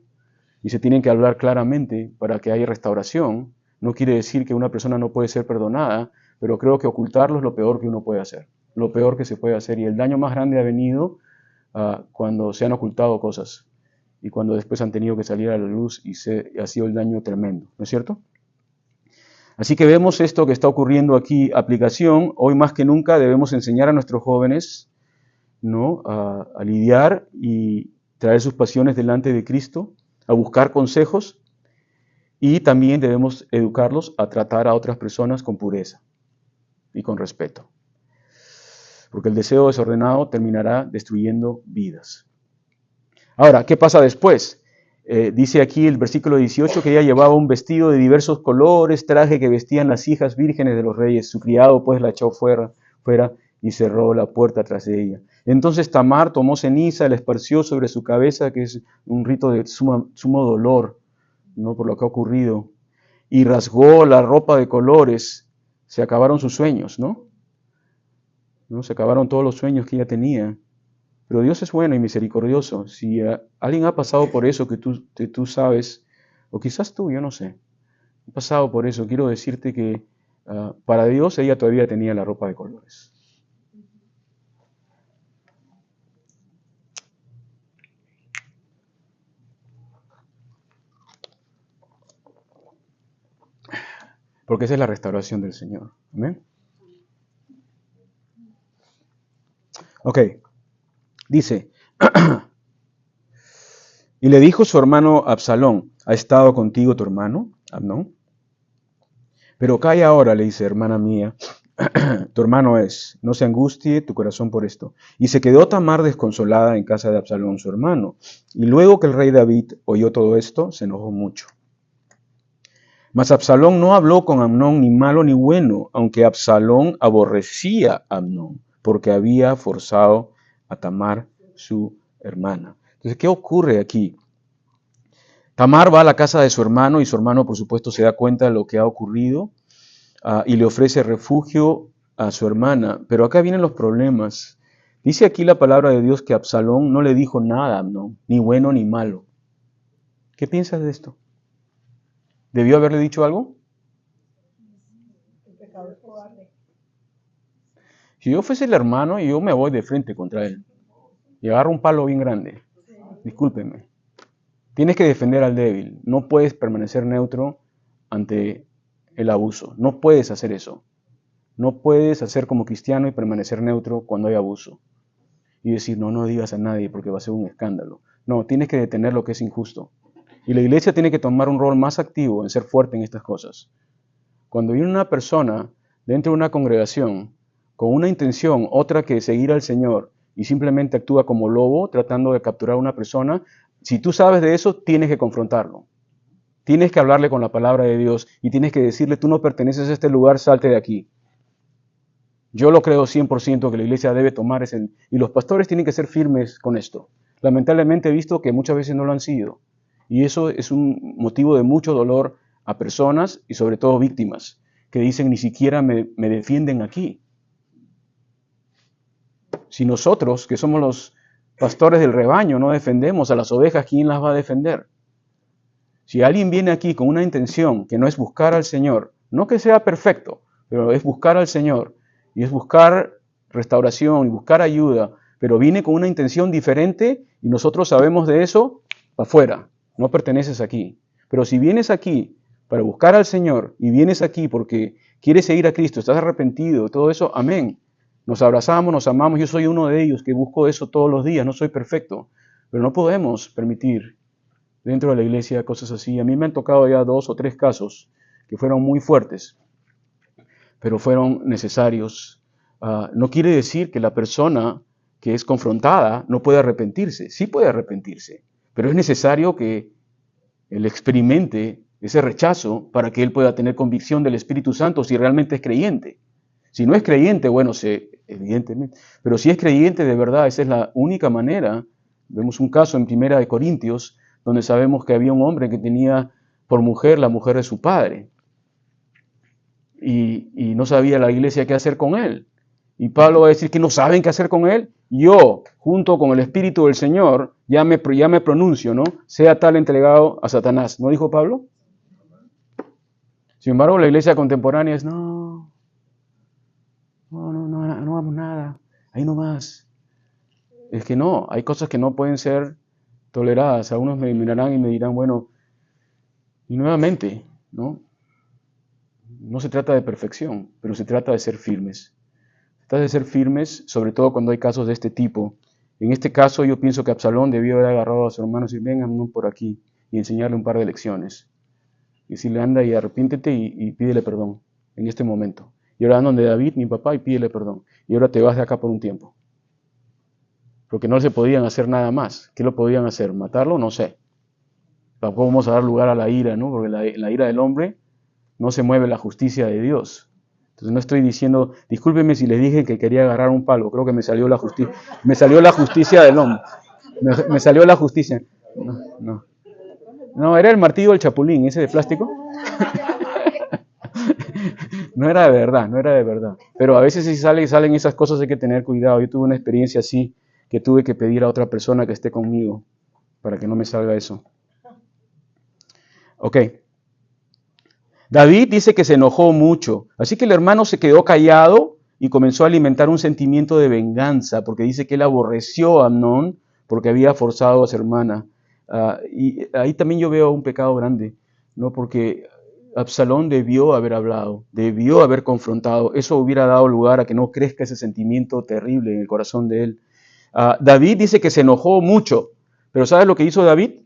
Y se tienen que hablar claramente para que haya restauración. No quiere decir que una persona no puede ser perdonada, pero creo que ocultarlo es lo peor que uno puede hacer, lo peor que se puede hacer. Y el daño más grande ha venido cuando se han ocultado cosas y cuando después han tenido que salir a la luz y ha sido el daño tremendo, ¿no es cierto? Así que vemos esto que está ocurriendo aquí, aplicación. Hoy más que nunca debemos enseñar a nuestros jóvenes, ¿no?, a lidiar y traer sus pasiones delante de Cristo, a buscar consejos, y también debemos educarlos a tratar a otras personas con pureza y con respeto. Porque el deseo desordenado terminará destruyendo vidas. Ahora, ¿qué pasa después? Dice aquí el versículo 18 que ella llevaba un vestido de diversos colores, traje que vestían las hijas vírgenes de los reyes. Su criado pues la echó fuera y cerró la puerta tras de ella. Entonces Tamar tomó ceniza, la esparció sobre su cabeza, que es un rito de sumo dolor, ¿no?, por lo que ha ocurrido, y rasgó la ropa de colores. Se acabaron sus sueños, ¿no? Se acabaron todos los sueños que ella tenía. Pero Dios es bueno y misericordioso. Si alguien ha pasado por eso que tú sabes, o quizás tú, yo no sé, ha pasado por eso, quiero decirte que para Dios ella todavía tenía la ropa de colores. Porque esa es la restauración del Señor. ¿Amén? Ok. Dice, y le dijo su hermano Absalón, ¿ha estado contigo tu hermano, Amnón? Pero calla ahora, le dice, hermana mía, tu hermano es, no se angustie tu corazón por esto. Y se quedó Tamar desconsolada en casa de Absalón, su hermano. Y luego que el rey David oyó todo esto, se enojó mucho. Mas Absalón no habló con Amnón ni malo ni bueno, aunque Absalón aborrecía a Amnón, porque había forzado a Tamar, su hermana. Entonces, ¿qué ocurre aquí? Tamar va a la casa de su hermano y su hermano, por supuesto, se da cuenta de lo que ha ocurrido y le ofrece refugio a su hermana. Pero acá vienen los problemas. Dice aquí la palabra de Dios que Absalón no le dijo nada a Amnón, ni bueno ni malo. ¿Qué piensas de esto? ¿Debió haberle dicho algo? Si yo fuese el hermano, yo me voy de frente contra él y agarro un palo bien grande. Discúlpenme. Tienes que defender al débil. No puedes permanecer neutro ante el abuso. No puedes hacer eso. No puedes hacer como cristiano y permanecer neutro cuando hay abuso. Y decir, no digas a nadie porque va a ser un escándalo. No, tienes que detener lo que es injusto. Y la iglesia tiene que tomar un rol más activo en ser fuerte en estas cosas. Cuando viene una persona dentro de una congregación con una intención, otra que seguir al Señor, y simplemente actúa como lobo tratando de capturar a una persona, si tú sabes de eso, tienes que confrontarlo. Tienes que hablarle con la palabra de Dios y tienes que decirle, tú no perteneces a este lugar, salte de aquí. Yo lo creo 100% que la iglesia debe tomar ese... Y los pastores tienen que ser firmes con esto. Lamentablemente he visto que muchas veces no lo han sido. Y eso es un motivo de mucho dolor a personas y sobre todo víctimas, que dicen ni siquiera me defienden aquí. Si nosotros, que somos los pastores del rebaño, no defendemos a las ovejas, ¿quién las va a defender? Si alguien viene aquí con una intención que no es buscar al Señor, no que sea perfecto, pero es buscar al Señor, y es buscar restauración y buscar ayuda, pero viene con una intención diferente y nosotros sabemos de eso, para afuera, no perteneces aquí. Pero si vienes aquí para buscar al Señor y vienes aquí porque quieres seguir a Cristo, estás arrepentido, todo eso, amén. Nos abrazamos, nos amamos, yo soy uno de ellos que busco eso todos los días, no soy perfecto, pero no podemos permitir dentro de la iglesia cosas así. A mí me han tocado ya 2 o 3 casos que fueron muy fuertes, pero fueron necesarios. No quiere decir que la persona que es confrontada no puede arrepentirse. Sí puede arrepentirse, pero es necesario que él experimente ese rechazo para que él pueda tener convicción del Espíritu Santo si realmente es creyente. Si no es creyente, bueno, evidentemente, pero si es creyente de verdad, esa es la única manera. Vemos un caso en 1 Corintios, donde sabemos que había un hombre que tenía por mujer la mujer de su padre. Y no sabía la iglesia qué hacer con él. Y Pablo va a decir que no saben qué hacer con él. Yo, junto con el Espíritu del Señor, ya me pronuncio, ¿no? Sea tal entregado a Satanás. ¿No dijo Pablo? Sin embargo, la iglesia contemporánea es, no hagamos nada, ahí nomás. Es que no, hay cosas que no pueden ser toleradas. Algunos me mirarán y me dirán, bueno, y nuevamente, ¿no? No se trata de perfección, pero se trata de ser firmes. Se trata de ser firmes, sobre todo cuando hay casos de este tipo. En este caso yo pienso que Absalón debió haber agarrado a su hermano y decir, vengan por aquí, y enseñarle un par de lecciones. Y decirle, anda y arrepiéntete y pídele perdón en este momento. Y ahora anda donde David, mi papá, y pídele perdón. Y ahora te vas de acá por un tiempo. Porque no se podían hacer nada más. ¿Qué lo podían hacer? ¿Matarlo? No sé. Tampoco vamos a dar lugar a la ira, ¿no? Porque la ira del hombre no se mueve la justicia de Dios. Entonces no estoy diciendo, discúlpeme si les dije que quería agarrar un palo, creo que me salió la justicia del hombre. Me salió la justicia. No, era el martillo del chapulín, ese de plástico. No era de verdad. Pero a veces si salen esas cosas hay que tener cuidado. Yo tuve una experiencia así, que tuve que pedir a otra persona que esté conmigo, para que no me salga eso. Ok. David dice que se enojó mucho, así que el hermano se quedó callado y comenzó a alimentar un sentimiento de venganza, porque dice que él aborreció a Amnón porque había forzado a su hermana. Y ahí también yo veo un pecado grande, ¿no? Porque Absalón debió haber hablado, debió haber confrontado, eso hubiera dado lugar a que no crezca ese sentimiento terrible en el corazón de él. David dice que se enojó mucho, pero ¿sabes lo que hizo David?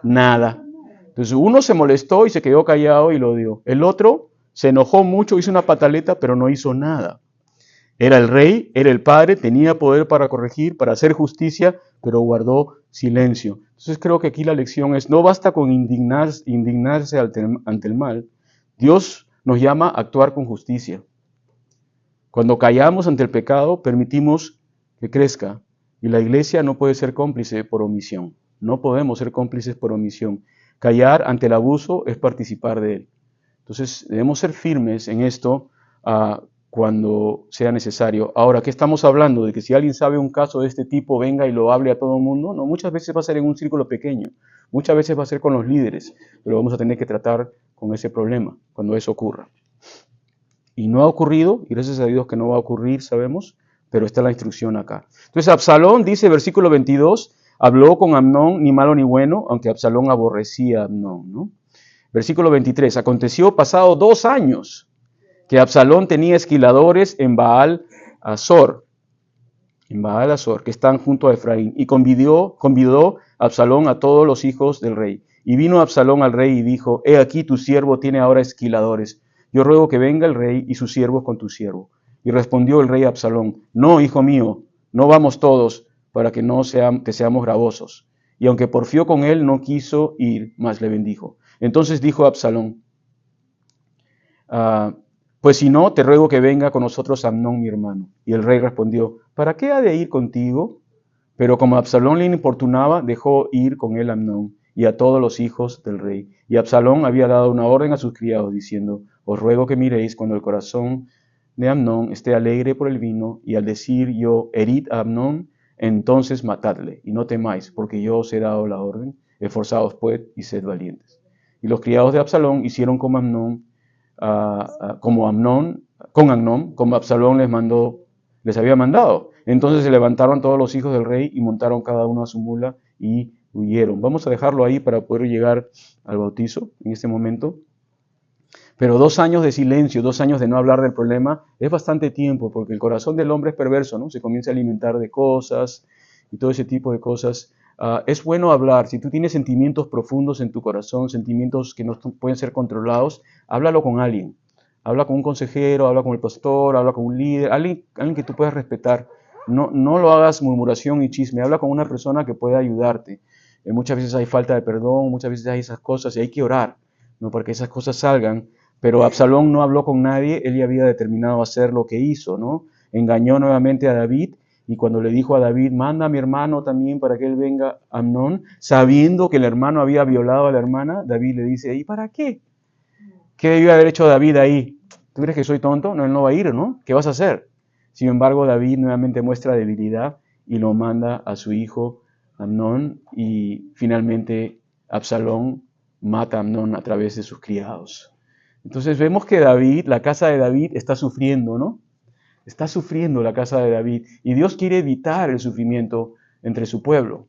Nada. Entonces uno se molestó y se quedó callado y lo odió. El otro Se enojó mucho, hizo una pataleta, pero no hizo nada. Era el rey, era el padre, tenía poder para corregir, para hacer justicia, pero guardó silencio. Entonces creo que aquí la lección es, no basta con indignarse ante el mal. Dios nos llama a actuar con justicia. Cuando callamos ante el pecado, permitimos que crezca. Y la iglesia no puede ser cómplice por omisión. No podemos ser cómplices por omisión. Callar ante el abuso es participar de él. Entonces debemos ser firmes en esto cuando sea necesario. Ahora, ¿qué estamos hablando? De que si alguien sabe un caso de este tipo, venga y lo hable a todo el mundo. No, muchas veces va a ser en un círculo pequeño. Muchas veces va a ser con los líderes. Pero vamos a tener que tratar con ese problema cuando eso ocurra. Y no ha ocurrido, y gracias a Dios que no va a ocurrir, sabemos, pero está la instrucción acá. Entonces Absalón, dice versículo 22, habló con Amnón ni malo ni bueno, aunque Absalón aborrecía a Amnón, ¿no? Versículo 23, aconteció pasado 2 años que Absalón tenía esquiladores en Baal Azor, que están junto a Efraín, y convidó Absalón a todos los hijos del rey. Y vino Absalón al rey y dijo, he aquí tu siervo tiene ahora esquiladores. Yo ruego que venga el rey y sus siervos con tu siervo. Y respondió el rey a Absalón, no, hijo mío, no vamos todos, para que que seamos gravosos. Y aunque porfió con él, no quiso ir, mas le bendijo. Entonces dijo Absalón, pues si no, te ruego que venga con nosotros Amnón mi hermano. Y el rey respondió, ¿para qué ha de ir contigo? Pero como Absalón le importunaba, dejó ir con él a Amnón y a todos los hijos del rey. Y Absalón había dado una orden a sus criados, diciendo, os ruego que miréis cuando el corazón de Amnón esté alegre por el vino, y al decir yo, herid a Amnón, entonces matadle, y no temáis, porque yo os he dado la orden, esforzaos pues y sed valientes. Y los criados de Absalón hicieron como Amnón, con Amnón, como Absalón les había mandado. Entonces se levantaron todos los hijos del rey y montaron cada uno a su mula y huyeron. Vamos a dejarlo ahí para poder llegar al bautizo en este momento. Pero 2 años de silencio, 2 años de no hablar del problema, es bastante tiempo, porque el corazón del hombre es perverso, ¿no? Se comienza a alimentar de cosas y todo ese tipo de cosas. Es bueno hablar. Si tú tienes sentimientos profundos en tu corazón, sentimientos que no pueden ser controlados, háblalo con alguien. Habla con un consejero, habla con el pastor, habla con un líder, alguien que tú puedas respetar. No lo hagas murmuración y chisme, habla con una persona que pueda ayudarte. Muchas veces hay falta de perdón, muchas veces hay esas cosas y hay que orar, ¿no? Para que esas cosas salgan. Pero Absalón no habló con nadie, él ya había determinado hacer lo que hizo, ¿no? Engañó nuevamente a David, y cuando le dijo a David, manda a mi hermano también para que él venga, Amnón, sabiendo que el hermano había violado a la hermana, David le dice, ¿y para qué? ¿Qué debió haber hecho David ahí? ¿Tú crees que soy tonto? No, él no va a ir, ¿no? ¿Qué vas a hacer? Sin embargo, David nuevamente muestra debilidad y lo manda a su hijo Amnón, y finalmente Absalón mata a Amnón a través de sus criados. Entonces vemos que David, la casa de David está sufriendo, ¿no? Está sufriendo la casa de David, y Dios quiere evitar el sufrimiento entre su pueblo.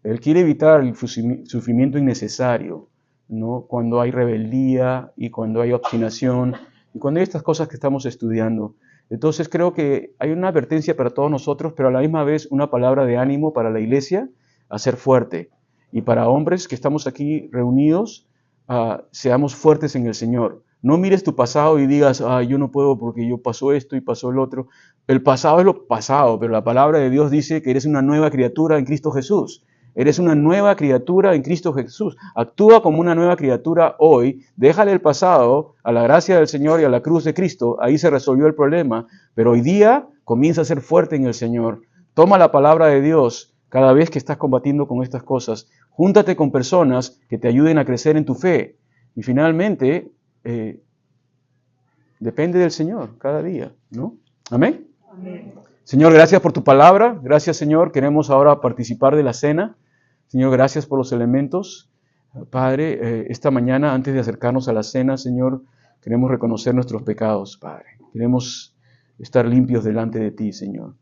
Él quiere evitar el sufrimiento innecesario, ¿no? Cuando hay rebeldía y cuando hay obstinación y cuando hay estas cosas que estamos estudiando. Entonces creo que hay una advertencia para todos nosotros, pero a la misma vez una palabra de ánimo para la iglesia a ser fuerte. Y para hombres que estamos aquí reunidos, seamos fuertes en el Señor. No mires tu pasado y digas, yo no puedo porque yo pasó esto y pasó el otro. El pasado es lo pasado, pero la palabra de Dios dice que eres una nueva criatura en Cristo Jesús. Eres una nueva criatura en Cristo Jesús. Actúa como una nueva criatura hoy. Déjale el pasado a la gracia del Señor y a la cruz de Cristo. Ahí se resolvió el problema. Pero hoy día comienza a ser fuerte en el Señor. Toma la palabra de Dios cada vez que estás combatiendo con estas cosas. Júntate con personas que te ayuden a crecer en tu fe. Y finalmente, depende del Señor cada día, ¿no? Amén. Amén. Señor, gracias por tu palabra. Gracias, Señor. Queremos ahora participar de la cena. Señor, gracias por los elementos. Padre, esta mañana, antes de acercarnos a la cena, Señor, queremos reconocer nuestros pecados, Padre. Queremos estar limpios delante de ti, Señor.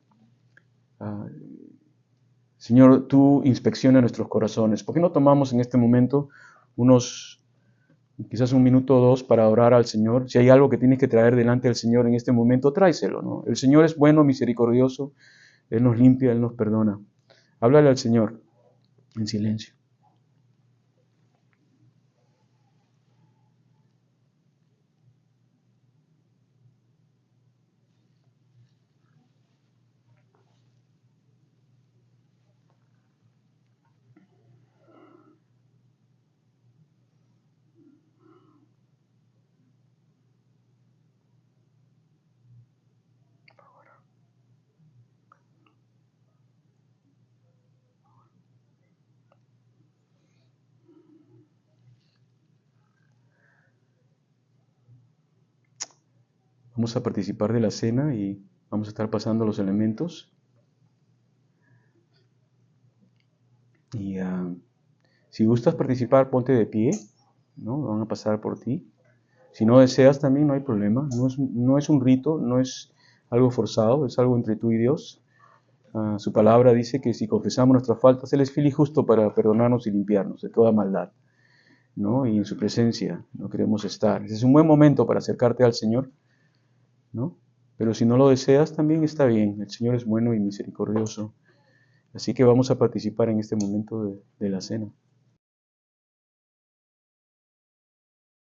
Señor, tú inspecciona nuestros corazones. ¿Por qué no tomamos en este momento quizás 1 minuto o 2 para orar al Señor? Si hay algo que tienes que traer delante del Señor en este momento, tráeselo, ¿no? El Señor es bueno, misericordioso. Él nos limpia, Él nos perdona. Háblale al Señor en silencio. Vamos a participar de la cena y vamos a estar pasando los elementos. Y si gustas participar, ponte de pie, ¿no? Van a pasar por ti. Si no deseas también no hay problema. No es un rito, no es algo forzado, es algo entre tú y Dios. Su palabra dice que si confesamos nuestras faltas, Él es fiel y justo para perdonarnos y limpiarnos de toda maldad, ¿no? Y en su presencia no queremos estar. Ese es un buen momento para acercarte al Señor, ¿no? Pero si no lo deseas, también está bien. El Señor es bueno y misericordioso. Así que vamos a participar en este momento de la cena.